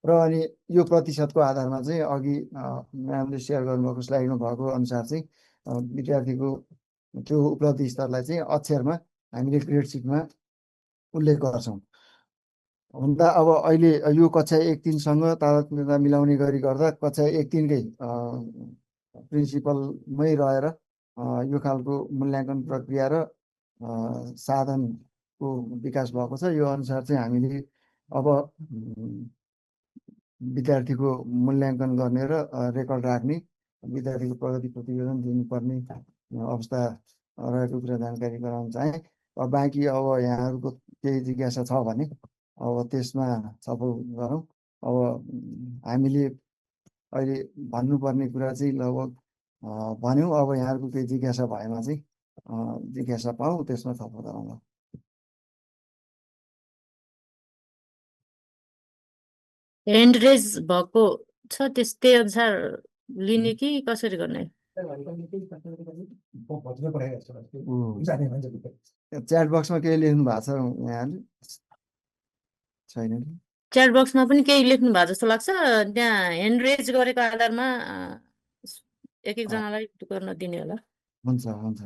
र अनि यो प्रतिशतको आधारमा चाहिँ अघि म्यामले सेयर गर्नुभएको स्लाइडमा भएको अनुसार चाहिँ विद्यार्थीको त्यो उपलब्धि स्तरलाई चाहिँ अक्षरमा हामीले ग्रेड सिटमा उल्लेख गर्छौँ। हुन त अब अहिले यो कक्षा 1-3सँग तादात्म्यता मिलाउने गरी गर्दा कक्षा 1-3कै प्रिन्सिपलमै रहेर यो खालको मूल्याङ्कन प्रक्रिया र साधनको विकास भएको छ। यो अनुसार चाहिँ हामीले अब विद्यार्थीको मूल्याङ्कन गर्ने र रेकर्ड राख्ने, विद्यार्थीको प्रगति प्रतिवेदन दिनुपर्ने अवस्था रहेको कुरा जानकारी गराउन चाहे। बाँकी अब यहाँहरूको केही जिज्ञासा छ भने अब त्यसमा छलफल गरौँ। अब हामीले अहिले भन्नुपर्ने कुरा चाहिँ लगभग भन्यौँ। अब यहाँहरूको केही जिज्ञासा भएमा चाहिँ जिज्ञासा पाऊँ, त्यसमा छलफल गरौँला। ह्यान्ड रेज भएको छ त्यही अनुसार लिने कि कसरी गर्ने? च्याट बक्समा केही लेख्नु भएको छ यहाँले? छैन। च्याट बक्समा पनि केही लेख्नु भएको जस्तो लाग्छ। त्यहाँ ह्यान्ड रेज गरेको आधारमा एक एकजनालाई गर्न दिने होला। हुन्छ हुन्छ।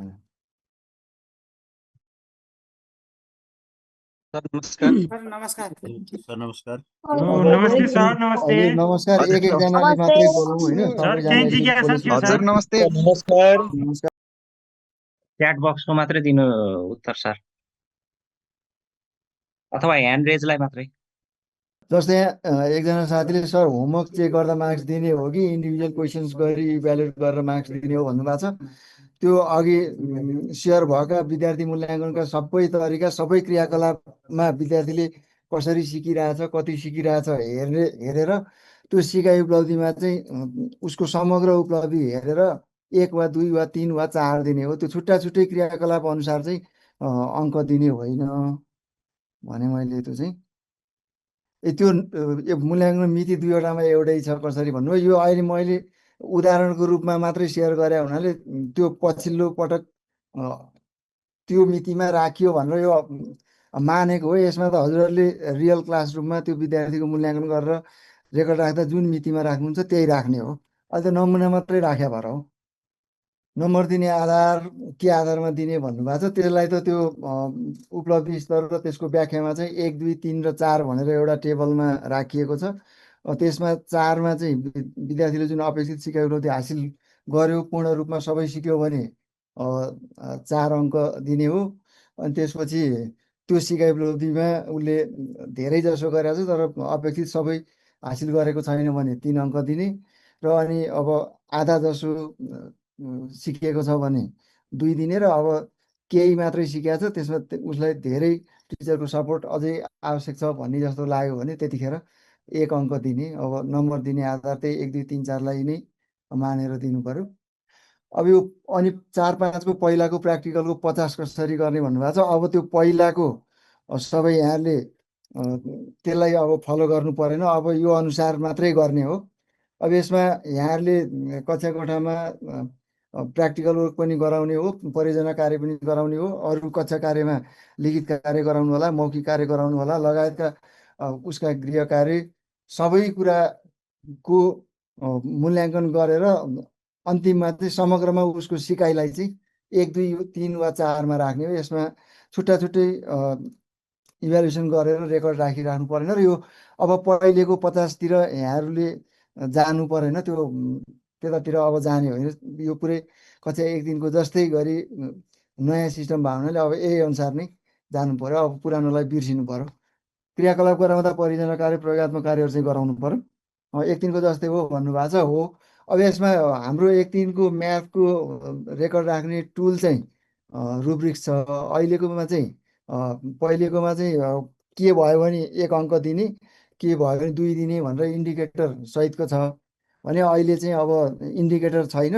सर नमस्कार। नमस्कार। सर नमस्कार। नमस्ते सर, नमस्ते। नमस्कार। एक एकजनाले मात्रै बोलौँ हैन? सर केही जिज्ञासा थियो हजुर सर? नमस्ते। नमस्कार। नमस्कार। च्याट बक्सको मात्रै दिनु उत्तर सर, अथवा ह्यान्ड रेजलाई मात्रै? जस्तै यहाँ एकजना साथीले सर होमवर्क चेक गर्दा मार्क्स दिने हो कि इन्डिभिजुअल क्वेसन्स गरी इभ्यालुएट गरेर मार्क्स दिने हो भन्नुभएको छ। त्यो अघि सेयर भएका विद्यार्थी मूल्याङ्कनका सबै तरिका, सबै क्रियाकलापमा विद्यार्थीले कसरी सिकिरहेछ, कति सिकिरहेछ हेरेर त्यो सिकाइ उपलब्धिमा चाहिँ उसको समग्र उपलब्धि हेरेर 1 वा 2 वा 3 वा 4 दिने हो। त्यो छुट्टा छुट्टै क्रियाकलाप अनुसार चाहिँ अङ्क दिने होइन भने मैले त्यो चाहिँ त्यो मूल्याङ्कन मिति 2वटामा एउटै छ कसरी भन्नुभयो। यो अहिले मैले उदाहरणको रूपमा मात्रै सेयर गरे हुनाले त्यो पछिल्लो पटक त्यो मितिमा राखियो भनेर यो मानेको हो। यसमा त हजुरहरूले रियल क्लासरुममा त्यो विद्यार्थीको मूल्याङ्कन गरेर रेकर्ड राख्दा जुन मितिमा राख्नुहुन्छ त्यही राख्ने हो। अहिले त नमुना मात्रै राख्या भएर हो। नम्बर दिने आधार के आधारमा दिने भन्नुभएको छ। त्यसलाई त त्यो उपलब्धि स्तर र त्यसको व्याख्यामा चाहिँ 1, 2, 3 र 4 भनेर एउटा टेबलमा राखिएको छ। त्यसमा 4मा चाहिँ विद्यार्थीले जुन अपेक्षित सिकाइ उपलब्धि हासिल गर्यो, पूर्ण रूपमा सबै सिक्यो भने 4 अङ्क दिने हो। अनि त्यसपछि त्यो सिकाइ उपलब्धिमा उसले धेरै जसो गरेको छ तर अपेक्षित सबै हासिल गरेको छैन भने 3 अङ्क दिने। र अनि अब आधा जसो सिकिएको छ भने 2 दिने। र अब केही मात्रै सिकेको छ, त्यसमा उसलाई धेरै टिचरको सपोर्ट अझै आवश्यक छ भन्ने जस्तो लाग्यो भने त्यतिखेर 1 अङ्क दिने, अब नम्बर दिने आधार त्यही 1 2 3 4लाई नै मानेर दिनु पर्यो। अब यो अनि 4 5 को पहिलाको प्र्याक्टिकलको 50 कसरी गर्ने भन्नुभएको छ। अब त्यो पहिलाको सबै यहाँले त्यसलाई अब फलो गर्नु परेन, अब यो अनुसार मात्रै गर्ने हो। अब यसमा यहाँहरूले कक्षा कोठामा प्र्याक्टिकल वर्क पनि गराउने हो, परियोजना कार्य पनि गराउने हो, अरू कक्षा कार्यमा लिखित कार्य गराउनु होला, मौखिक कार्य गराउनु होला, लगायतका उसका गृह कार्य सबै कुराको मूल्याङ्कन गरेर अन्तिममा चाहिँ समग्रमा उसको सिकाइलाई चाहिँ 1 2 3 वा 4मा राख्ने हो। यसमा छुट्टा छुट्टै इभ्यालुएसन गरेर रेकर्ड राखिराख्नु परेन र यो अब पहिलेको 50तिर यहाँहरूले जानु परेन, त्यो त्यतातिर अब जाने होइन। यो पुरै कक्षा 1 दिनको जस्तै गरी नयाँ सिस्टम भएको हुनाले अब यही अनुसार नै जानु पर्यो। अब पुरानोलाई बिर्सिनु पर्यो। क्रियाकलाप गराउँदा परियोजना कार्य प्रयोगात्मक कार्यहरू चाहिँ गराउनु पर्यो। 1 दिनको जस्तै हो भन्नुभएको छ हो। अब यसमा हाम्रो 1 दिनको म्याथको रेकर्ड राख्ने टुल चाहिँ रुब्रिक्स छ। अहिलेकोमा चाहिँ पहिलेकोमा चाहिँ के भयो भने 1 अङ्क दिने, के भयो भने 2 दिने भनेर इन्डिकेटर सहितको छ भने अहिले चाहिँ अब इन्डिकेटर छैन।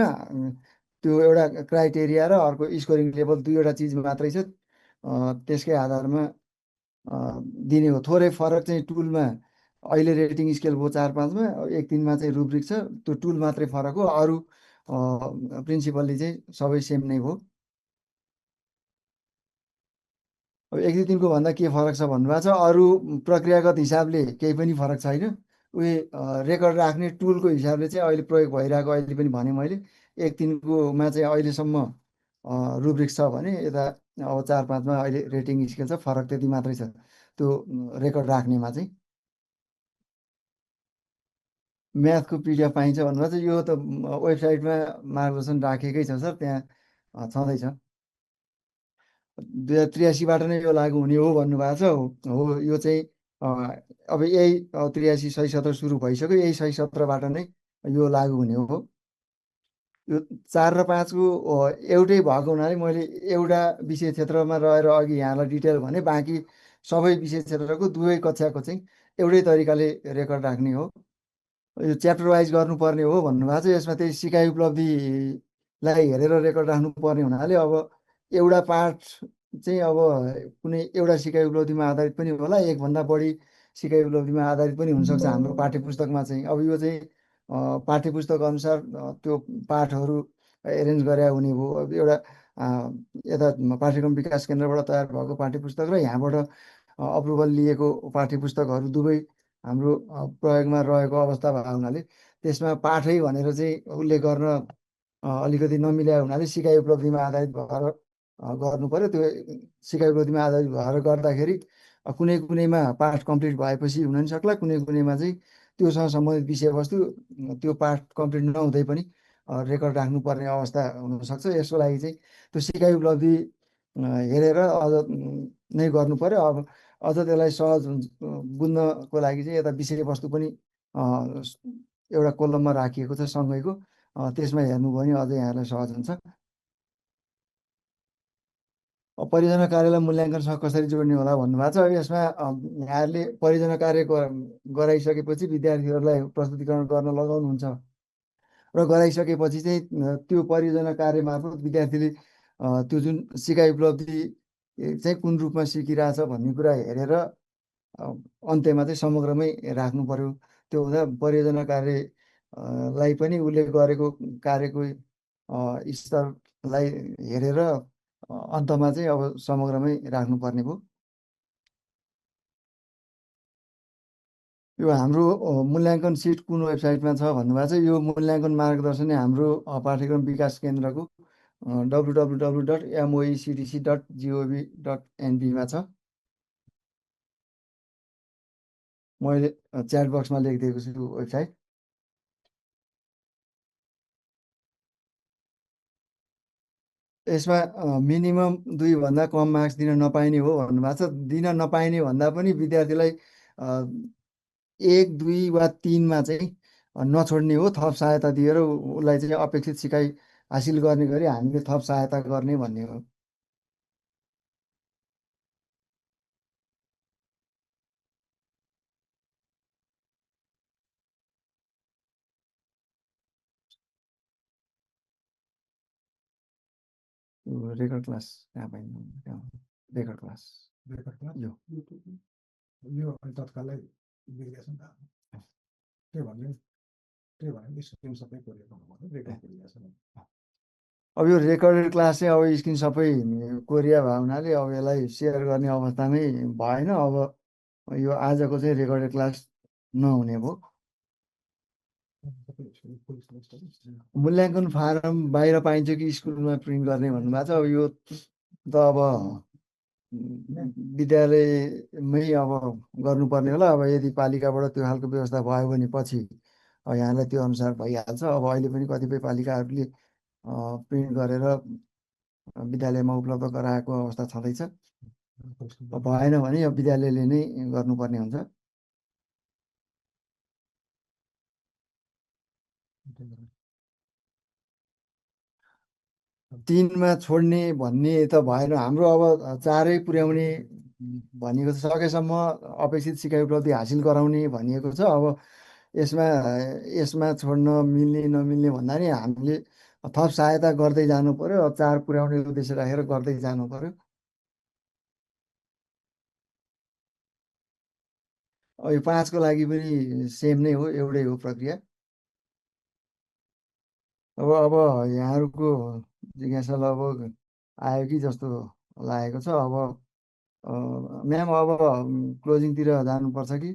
त्यो एउटा क्राइटेरिया र अर्को स्कोरिङ लेभल 2वटा चिज मात्रै छ। त्यसकै आधारमा दिने हो। थोरै फरक चाहिँ टुलमा अहिले रेटिङ स्केल भयो 4 5 मा, 1 3 मा चाहिँ रुब्रिक छ। त्यो टुल मात्रै फरक हो, अरू प्रिन्सिपलले चाहिँ सबै सेम नै हो। अब 1 2 3 को भन्दा के फरक छ भन्नुभएको छ। अरू प्रक्रियागत हिसाबले केही पनि फरक छैन। उयो रेकर्ड राख्ने टुलको हिसाबले चाहिँ अहिले प्रयोग भइरहेको, अहिले पनि भने मैले 1 3 कोमा चाहिँ अहिलेसम्म रुब्रिक्स छ भने यता अब 4 5 मा अहिले रेटिङ स्केल छ। फरक त्यति मात्रै छ त्यो रेकर्ड राख्नेमा चाहिँ। म्याथको पिडिएफ पाइन्छ भन्नुभएको छ। यो त वेबसाइटमा मार्गदर्शन राखेकै छ सर, त्यहाँ छँदैछ। 2083बाट नै यो लागु हुने हो भन्नुभएको छ। हो, यो चाहिँ अब यही 83 सही सत्र सुरु भइसक्यो, यही सही सत्रबाट नै यो लागु हुने हो। यो 4 र 5 को एउटै भएको हुनाले मैले एउटा विषय क्षेत्रमा रहेर अघि यहाँलाई डिटेल भने, बाँकी सबै विषय क्षेत्रको दुवै कक्षाको चाहिँ एउटै तरिकाले रेकर्ड राख्ने हो। यो च्याप्टर वाइज गर्नुपर्ने हो भन्नुभएको छ। यसमा त्यही सिकाइ उपलब्धिलाई हेरेर रेकर्ड राख्नुपर्ने हुनाले अब एउटा पाठ चाहिँ अब कुनै एउटा सिकाइ उपलब्धिमा आधारित पनि होला, एकभन्दा बढी सिकाइ उपलब्धिमा आधारित पनि हुनसक्छ हाम्रो पाठ्यपुस्तकमा चाहिँ। अब यो चाहिँ पाठ्यपुस्तक अनुसार त्यो पाठहरू एरेन्ज गरे हुने भयो। अब एउटा यता पाठ्यक्रम विकास केन्द्रबाट तयार भएको पाठ्यपुस्तक र यहाँबाट अप्रुभल लिएको पाठ्यपुस्तकहरू दुवै हाम्रो प्रयोगमा रहेको अवस्था भएको हुनाले त्यसमा पाठै भनेर चाहिँ उल्लेख गर्न अलिकति नमिल्या हुनाले सिकाइ उपलब्धिमा आधारित भएर गर्नु पर्यो। त्यो सिकाइ उपलब्धिमा आधारित भएर गर्दाखेरि कुनै कुनैमा पाठ कम्प्लिट भएपछि हुन नि सक्ला, कुनै कुनैमा चाहिँ त्योसँग सम्बन्धित विषयवस्तु त्यो पाठ कम्प्लिट नहुँदै पनि रेकर्ड राख्नुपर्ने अवस्था हुनसक्छ। यसको लागि चाहिँ त्यो सिकाइ उपलब्धि हेरेर अझ नै गर्नु पर्यो। अब अझ त्यसलाई सहज बुझ्नको लागि चाहिँ यता विषयवस्तु पनि एउटा कोलममा राखिएको छ सँगैको, त्यसमा हेर्नुभयो भने अझै यहाँलाई सहज हुन्छ। परियोजना कार्यलाई मूल्याङ्कनसँग कसरी जोड्ने होला भन्नुभएको छ। अब यसमा यहाँहरूले परियोजना कार्य गराइसकेपछि विद्यार्थीहरूलाई प्रस्तुतिकरण गर्न लगाउनुहुन्छ र गराइसकेपछि चाहिँ त्यो परियोजना कार्य मार्फत विद्यार्थीले त्यो जुन सिकाइ उपलब्धि चाहिँ कुन रूपमा सिकिरहेछ भन्ने कुरा हेरेर अन्त्यमा चाहिँ समग्रमै राख्नु पर्यो। त्यो हुँदा परियोजना कार्यलाई पनि उसले गरेको कार्यको स्तरलाई हेरेर अन्तमा चाहिँ अब समग्रमै राख्नुपर्ने भयो। यो हाम्रो मूल्याङ्कन सिट कुन वेबसाइटमा छ भन्नुभएको छ। यो मूल्याङ्कन मार्गदर्शन हाम्रो पाठ्यक्रम विकास केन्द्रको www.moecdc.gov.nb मा छ। मैले च्याट बक्समा लेखिदिएको छु वेबसाइट। यसमा मिनिमम 2 भन्दा कम मार्क्स दिन नपाइने हो भन्नुभएको छ। दिन नपाइने भन्दा पनि विद्यार्थीलाई 1 2 वा 3मा चाहिँ नछोड्ने हो, थप सहायता दिएर उसलाई चाहिँ अपेक्षित सिकाइ हासिल गर्ने गरी हामीले थप सहायता गर्ने भन्ने हो। रेकर्ड क्लास कहाँ पाइनु रेकर्ड क्लास यो यो अहिले तत्कालै बिग्रेछ नि त त्यही भने स्क्रिन सबै कोरिएको हुनुपर्छ रेकर्ड गरिरहेछ अब यो रेकर्डेड क्लास चाहिँ अब स्क्रिन सबै कोरिया भएको हुनाले अब यसलाई सेयर गर्ने अवस्थामै भएन। अब यो आजको चाहिँ रेकर्डेड क्लास नहुने भयो। मूल्याङ्कन फारम बाहिर पाइन्छ कि स्कुलमा प्रिन्ट गर्ने भन्नुभएको छ। अब यो त अब विद्यालयमै अब गर्नुपर्ने होला। अब यदि पालिकाबाट त्यो खालको व्यवस्था भयो भने पछि यहाँलाई त्यो अनुसार भइहाल्छ। अब अहिले पनि कतिपय पालिकाहरूले प्रिन्ट गरेर विद्यालयमा उपलब्ध गराएको अवस्था छँदैछ। भएन भने अब विद्यालयले नै गर्नुपर्ने हुन्छ। तिनमा छोड्ने भन्ने त भएन। हाम्रो अब 4 पुर्याउने भनिएको छ। सकेसम्म अपेक्षित सिकाइ उपलब्धि हासिल गराउने भनिएको छ। अब यसमा छोड्न मिल्ने नमिल्ने भन्दा नि हामीले थप सहायता गर्दै जानु पर्यो। 4 पुर्याउने उद्देश्य राखेर गर्दै जानु पर्यो। यो 5 को लागि पनि सेम नै हो, एउटै हो प्रक्रिया। अब यहाँहरूको जिज्ञासा लगभग आयो कि जस्तो लागेको छ। अब म्याम अब क्लोजिङतिर जानुपर्छ कि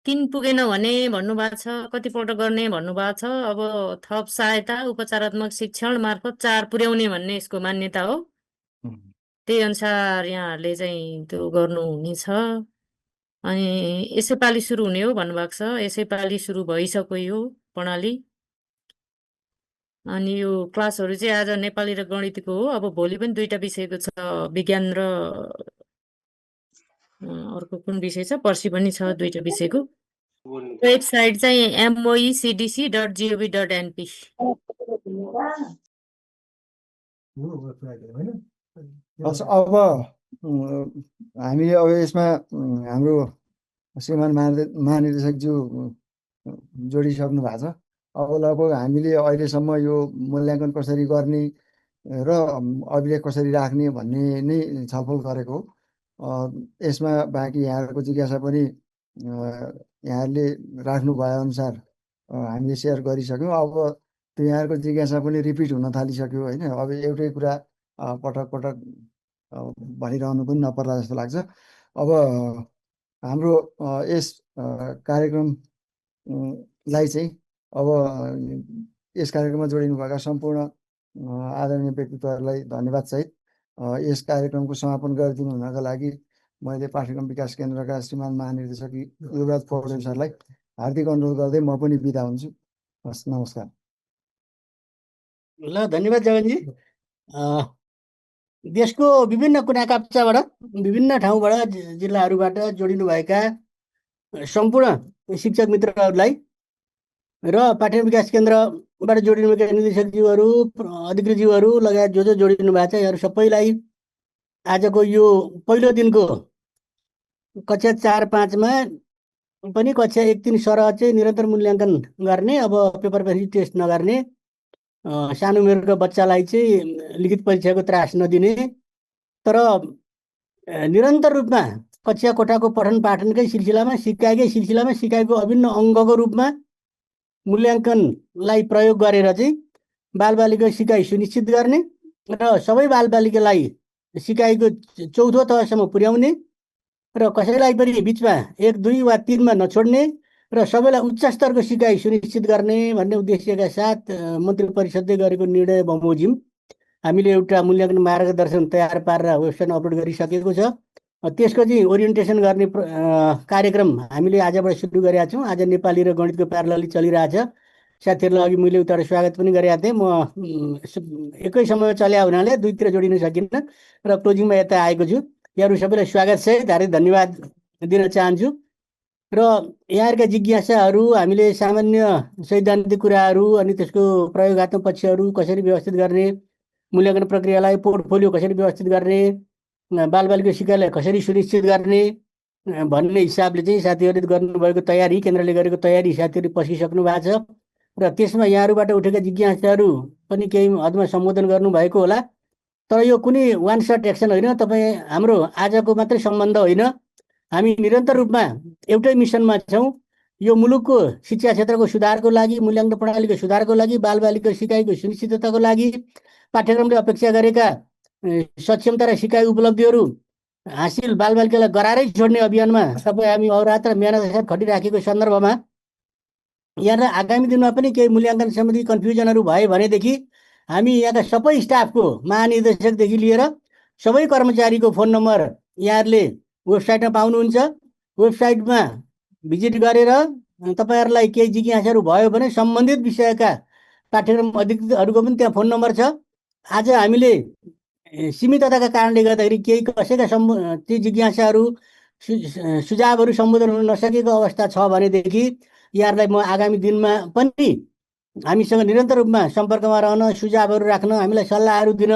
3 पुगेन भने भन्नुभएको छ, कतिपल्ट गर्ने भन्नुभएको छ। अब थप सहायता उपचारात्मक शिक्षण मार्फत 4 पुर्याउने भन्ने यसको मान्यता हो। त्यही अनुसार यहाँहरूले चाहिँ त्यो गर्नुहुनेछ। अनि यसै पालि सुरु हुने हो भन्नुभएको छ। यसै पालि सुरु भइसक्यो यो प्रणाली। अनि यो क्लासहरू चाहिँ आज नेपाली र गणितको हो। अब भोलि पनि 2टा विषयको छ, विज्ञान र अर्को कुन विषय छ, पर्सि पनि छ 2टा विषयको। वेबसाइट चाहिँ moecdc.gov.np। अब हामीले अब यसमा हाम्रो श्रीमान महानिर्देशकज्यू जोडिसक्नु भएको छ। अब लगभग हामीले अहिलेसम्म यो मूल्याङ्कन कसरी गर्ने र अभिलेख कसरी राख्ने भन्ने नै छलफल गरेको हो। यसमा बाँकी यहाँहरूको जिज्ञासा पनि यहाँहरूले राख्नु भए अनुसार हामीले सेयर गरिसक्यौँ। अब त्यो यहाँहरूको जिज्ञासा पनि रिपिट हुन थालिसक्यो होइन। अब एउटै कुरा पटक पटक भनिरहनु पनि नपर्ला जस्तो लाग्छ। अब हाम्रो यस कार्यक्रमलाई चाहिँ अब यस कार्यक्रममा जोडिनुभएका सम्पूर्ण आदरणीय व्यक्तित्वहरूलाई धन्यवाद सहित यस कार्यक्रमको समापन गरिदिनु हुनका लागि मैले पाठ्यक्रम विकास केन्द्रका श्रीमान महानिर्देशक युवराज पौडेल सरलाई हार्दिक अनुरोध गर्दै म पनि बिदा हुन्छु। हस्, नमस्कार। ल, धन्यवाद जगनजी। देशको विभिन्न कुना काप्चाबाट, विभिन्न ठाउँबाट, जिल्लाहरूबाट जोडिनुभएका सम्पूर्ण शिक्षक मित्रहरूलाई र पाठ्यक्रम विकास केन्द्रबाट जोडिनुभएका निर्देशकज्यूहरू, अधिकृतज्यूहरू लगायत जो जोडिनु भएको छ, यहाँहरू सबैलाई आजको यो पहिलो दिनको कक्षा 4-5मा पनि कक्षा 1-3 सरह चाहिँ निरन्तर मूल्याङ्कन गर्ने, अब पेपर बेसी टेस्ट नगर्ने, सानो उमेरको बच्चालाई चाहिँ लिखित परीक्षाको त्रास नदिने, तर निरन्तर रूपमा कक्षा कोठाको पठन पाठनकै सिलसिलामा, सिकाइको अभिन्न अङ्गको रूपमा मूल्याङ्कनलाई प्रयोग गरेर चाहिँ बालबालिका सिकाइ सुनिश्चित गर्ने र सबै बालबालिकालाई सिकाइको 4थो तहसम्म पुर्याउने र कसैलाई पनि बिचमा 1, 2 वा 3मा नछोड्ने र सबैलाई उच्च स्तरको सिकाइ सुनिश्चित गर्ने भन्ने उद्देश्यका साथ मन्त्री परिषदले गरेको निर्णय बमोजिम हामीले एउटा मूल्याङ्कन मार्गदर्शन तयार पारेर वेबसाइटमा अपलोड गरिसकेको छ। त्यसको चाहिँ ओरिएन्टेसन गर्ने कार्यक्रम हामीले आजबाट सुरु गरेका छौँ। आज नेपाली र गणितको प्यारलली चलिरहेछ। साथीहरूलाई अघि मैले उता स्वागत पनि गरेका थिएँ। म एकै समयमा चल्या हुनाले दुईतिर जोडिन सकिन्न र क्लोजिङमा यता आएको छु। यहाँहरू सबैलाई स्वागत सहित हार्दिक धन्यवाद दिन चाहन्छु। र यहाँहरूका जिज्ञासाहरू, हामीले सामान्य सैद्धान्तिक कुराहरू, अनि त्यसको प्रयोगात्मक पक्षहरू कसरी व्यवस्थित गर्ने, मूल्याङ्कन प्रक्रियालाई पोर्टफोलियो कसरी व्यवस्थित गर्ने, बालबालिका सिकाइलाई कसरी सुनिश्चित गर्ने भन्ने हिसाबले चाहिँ साथीहरूले गर्नुभएको तयारी, केन्द्रले गरेको तयारी साथीहरू पसिसक्नु भएको छ। र त्यसमा यहाँहरूबाट उठेका जिज्ञासाहरू पनि केही हदमा सम्बोधन गर्नुभएको होला। तर यो कुनै वान सट एक्सन होइन, तपाईँ हाम्रो आजको मात्रै सम्बन्ध होइन, हामी निरन्तर रूपमा एउटै मिसनमा छौँ। यो मुलुकको शिक्षा क्षेत्रको सुधारको लागि, मूल्याङ्कन प्रणालीको सुधारको लागि, बालबालिका सिकाइको सुनिश्चितताको लागि, पाठ्यक्रमले अपेक्षा गरेका सक्षमता र सिकाइ उपलब्धिहरू हासिल बालबालिकालाई गराएरै छोड्ने अभियानमा तपाईँ हामी अहोरात्र मेहनतका साथ खटिराखेको सन्दर्भमा यहाँ आगामी दिनमा पनि केही मूल्याङ्कन सम्बन्धी कन्फ्युजनहरू भए भनेदेखि हामी यहाँका सबै स्टाफको महानिर्देशकदेखि लिएर सबै कर्मचारीको फोन नम्बर यहाँहरूले वेबसाइटमा पाउनुहुन्छ। वेबसाइटमा भिजिट गरेर तपाईँहरूलाई केही जिज्ञासाहरू भयो भने सम्बन्धित विषयका पाठ्यक्रम अधिकृतहरूको पनि त्यहाँ फोन नम्बर छ। आज हामीले सीमितताका कारणले गर्दाखेरि केही कसैका ती जिज्ञासाहरू सुझावहरू सम्बोधन हुन नसकेको अवस्था छ भनेदेखि यहाँहरूलाई म आगामी दिनमा पनि हामीसँग निरन्तर रूपमा सम्पर्कमा रहन, सुझावहरू राख्न, हामीलाई सल्लाहहरू दिन,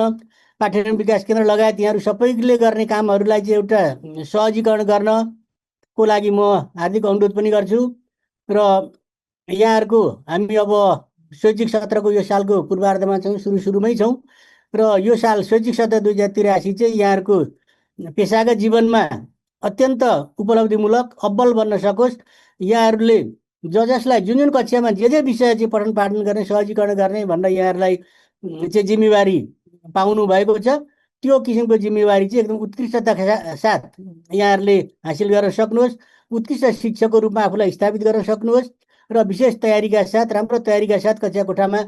पाठ्यक्रम विकास केन्द्र लगायत यहाँहरू सबैले गर्ने कामहरूलाई चाहिँ एउटा सहजीकरण गर्नको लागि म हार्दिक अनुरोध पनि गर्छु। र यहाँहरूको हामी अब शैक्षिक सत्रको यो सालको पूर्वार्धमा छौँ, सुरुमै छौँ र यो साल शैक्षिक सत्र 2083 चाहिँ यहाँहरूको पेसागत जीवनमा अत्यन्त उपलब्धिमूलक अब्बल बन्न सकोस्। यहाँहरूले जसलाई जुन कक्षामा जे विषय चाहिँ पठन पाठन गर्ने, सहजीकरण गर्ने भनेर यहाँहरूलाई चाहिँ जिम्मेवारी पाउनु भएको छ, त्यो किसिमको जिम्मेवारी चाहिँ एकदम उत्कृष्टताका साथ यहाँहरूले हासिल गर्न सक्नुहोस्। उत्कृष्ट शिक्षकको रूपमा आफूलाई स्थापित गर्न सक्नुहोस् र विशेष तयारीका साथ, राम्रो तयारीका साथ कक्षा कोठामा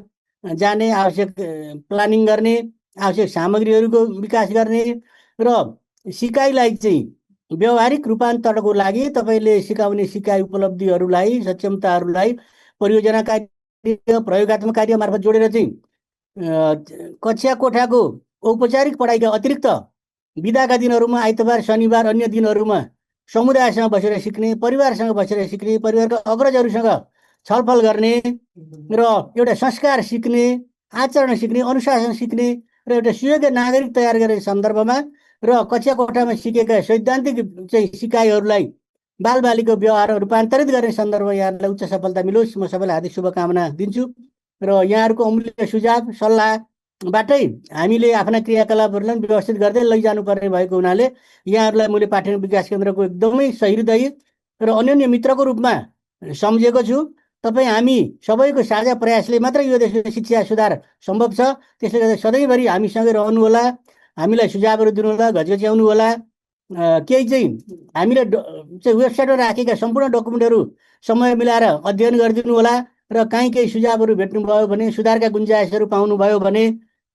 जाने, आवश्यक प्लानिङ गर्ने, आवश्यक सामग्रीहरूको विकास गर्ने र सिकाइलाई चाहिँ व्यावहारिक रूपान्तरणको लागि तपाईँले सिकाउने सिकाइ उपलब्धिहरूलाई, सक्षमताहरूलाई परियोजना कार्य, प्रयोगात्मक कार्य मार्फत जोडेर चाहिँ कक्षा कोठाको औपचारिक पढाइका अतिरिक्त बिदाका दिनहरूमा, आइतबार, शनिबार, अन्य दिनहरूमा समुदायसँग बसेर सिक्ने, परिवारसँग बसेर सिक्ने, परिवारका अग्रजहरूसँग छलफल गर्ने र एउटा संस्कार सिक्ने, आचरण सिक्ने, अनुशासन सिक्ने र एउटा सुयोग्य नागरिक तयार गर्ने सन्दर्भमा र कक्षा कोठामा सिकेका सैद्धान्तिक चाहिँ सिकाइहरूलाई बालबालिकाको व्यवहार रूपान्तरित गर्ने सन्दर्भमा यहाँहरूलाई उच्च सफलता मिलोस्, म सबैलाई हार्दिक शुभकामना दिन्छु। र यहाँहरूको अमूल्य सुझाव सल्लाहबाटै हामीले आफ्ना क्रियाकलापहरूलाई व्यवस्थित गर्दै लैजानुपर्ने भएको हुनाले यहाँहरूलाई मैले पाठ्यक्रम विकास केन्द्रको एकदमै सहृदय र अनन्य मित्रको रूपमा सम्झेको छु। तपाईँ हामी सबैको साझा प्रयासले मात्र यो देशको शिक्षा सुधार सम्भव छ। त्यसले गर्दा सधैँभरि हामीसँगै रहनुहोला, हामीलाई सुझावहरू दिनुहोला, घचघच्याउनु होला। केही चाहिँ हामीले चाहिँ वेबसाइटमा राखेका सम्पूर्ण डकुमेन्टहरू समय मिलाएर अध्ययन गरिदिनु होला र काहीँ केही सुझावहरू भेट्नुभयो भने, सुधारका गुन्जाइसहरू पाउनुभयो भने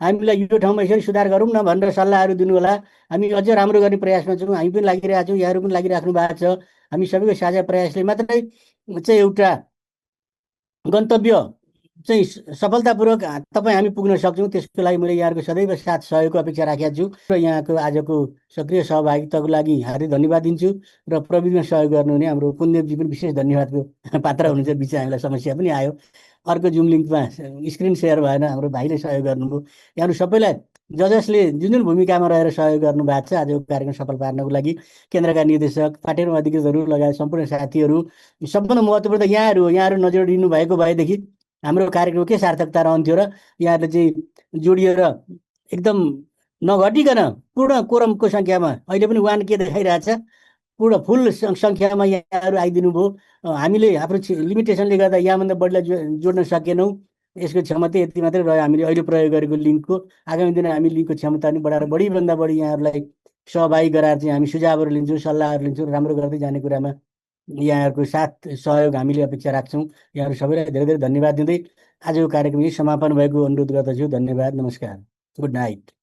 हामीलाई यो ठाउँमा यसरी सुधार गरौँ न भनेर सल्लाहहरू दिनुहोला। हामी अझ राम्रो गर्ने प्रयासमा छौँ, हामी पनि लागिरहेका छौँ, यहाँहरू पनि लागिराख्नु भएको छ। हामी सबैको साझा प्रयासले मात्रै चाहिँ एउटा गन्तव्य चाहिँ सफलतापूर्वक तपाईँ हामी पुग्न सक्छौँ। त्यसको लागि मैले यहाँहरूको सदैव साथ सहयोगको अपेक्षा राखेको छु र यहाँको आजको सक्रिय सहभागिताको लागि हार्दिक धन्यवाद दिन्छु। र प्रविधिमा सहयोग गर्नुहुने हाम्रो कुलदेवजी पनि विशेष धन्यवादको पात्र हुनुहुन्छ। बिचमा हामीलाई समस्या पनि आयो, अर्को जुम लिङ्कमा स्क्रिन सेयर भएन, हाम्रो भाइले सहयोग गर्नुभयो। यहाँहरू सबैलाई जसले जुन भूमिकामा रहेर सहयोग गर्नुभएको छ आजको कार्यक्रम सफल पार्नको लागि केन्द्रका निर्देशक, पाठ्यक्रम अधिकृतहरू लगायत सम्पूर्ण साथीहरू, सबभन्दा महत्त्वपूर्ण त यहाँहरू हो। यहाँहरू नजोडिनु भएको भएदेखि हाम्रो कार्यक्रम के सार्थकता रहन्थ्यो र यहाँहरूले चाहिँ जोडिएर एकदम नघटिकन पूर्ण कोरमको सङ्ख्यामा अहिले पनि 1 के देखाइरहेछ, पूर्ण फुल सङ्ख्यामा यहाँहरू आइदिनु भयो। हामीले हाम्रो लिमिटेसनले गर्दा यहाँभन्दा बढीलाई जोड्न सकेनौँ। यसको क्षमता यति मात्रै रह्यो हामीले अहिले प्रयोग गरेको लिङ्कको। आगामी दिन हामी लिङ्कको क्षमता पनि बढाएर बढीभन्दा बढी यहाँहरूलाई सहभागी गराएर चाहिँ हामी सुझावहरू लिन्छौँ, सल्लाहहरू लिन्छौँ, राम्रो गर्दै जाने कुरामा यहाँहरूको साथ सहयोग हामीले अपेक्षा राख्छौँ। यहाँहरू सबैलाई धेरै धेरै धन्यवाद दिँदै आजको कार्यक्रम यही समापन भएको अनुरोध गर्दछु। धन्यवाद, नमस्कार, गुड नाइट।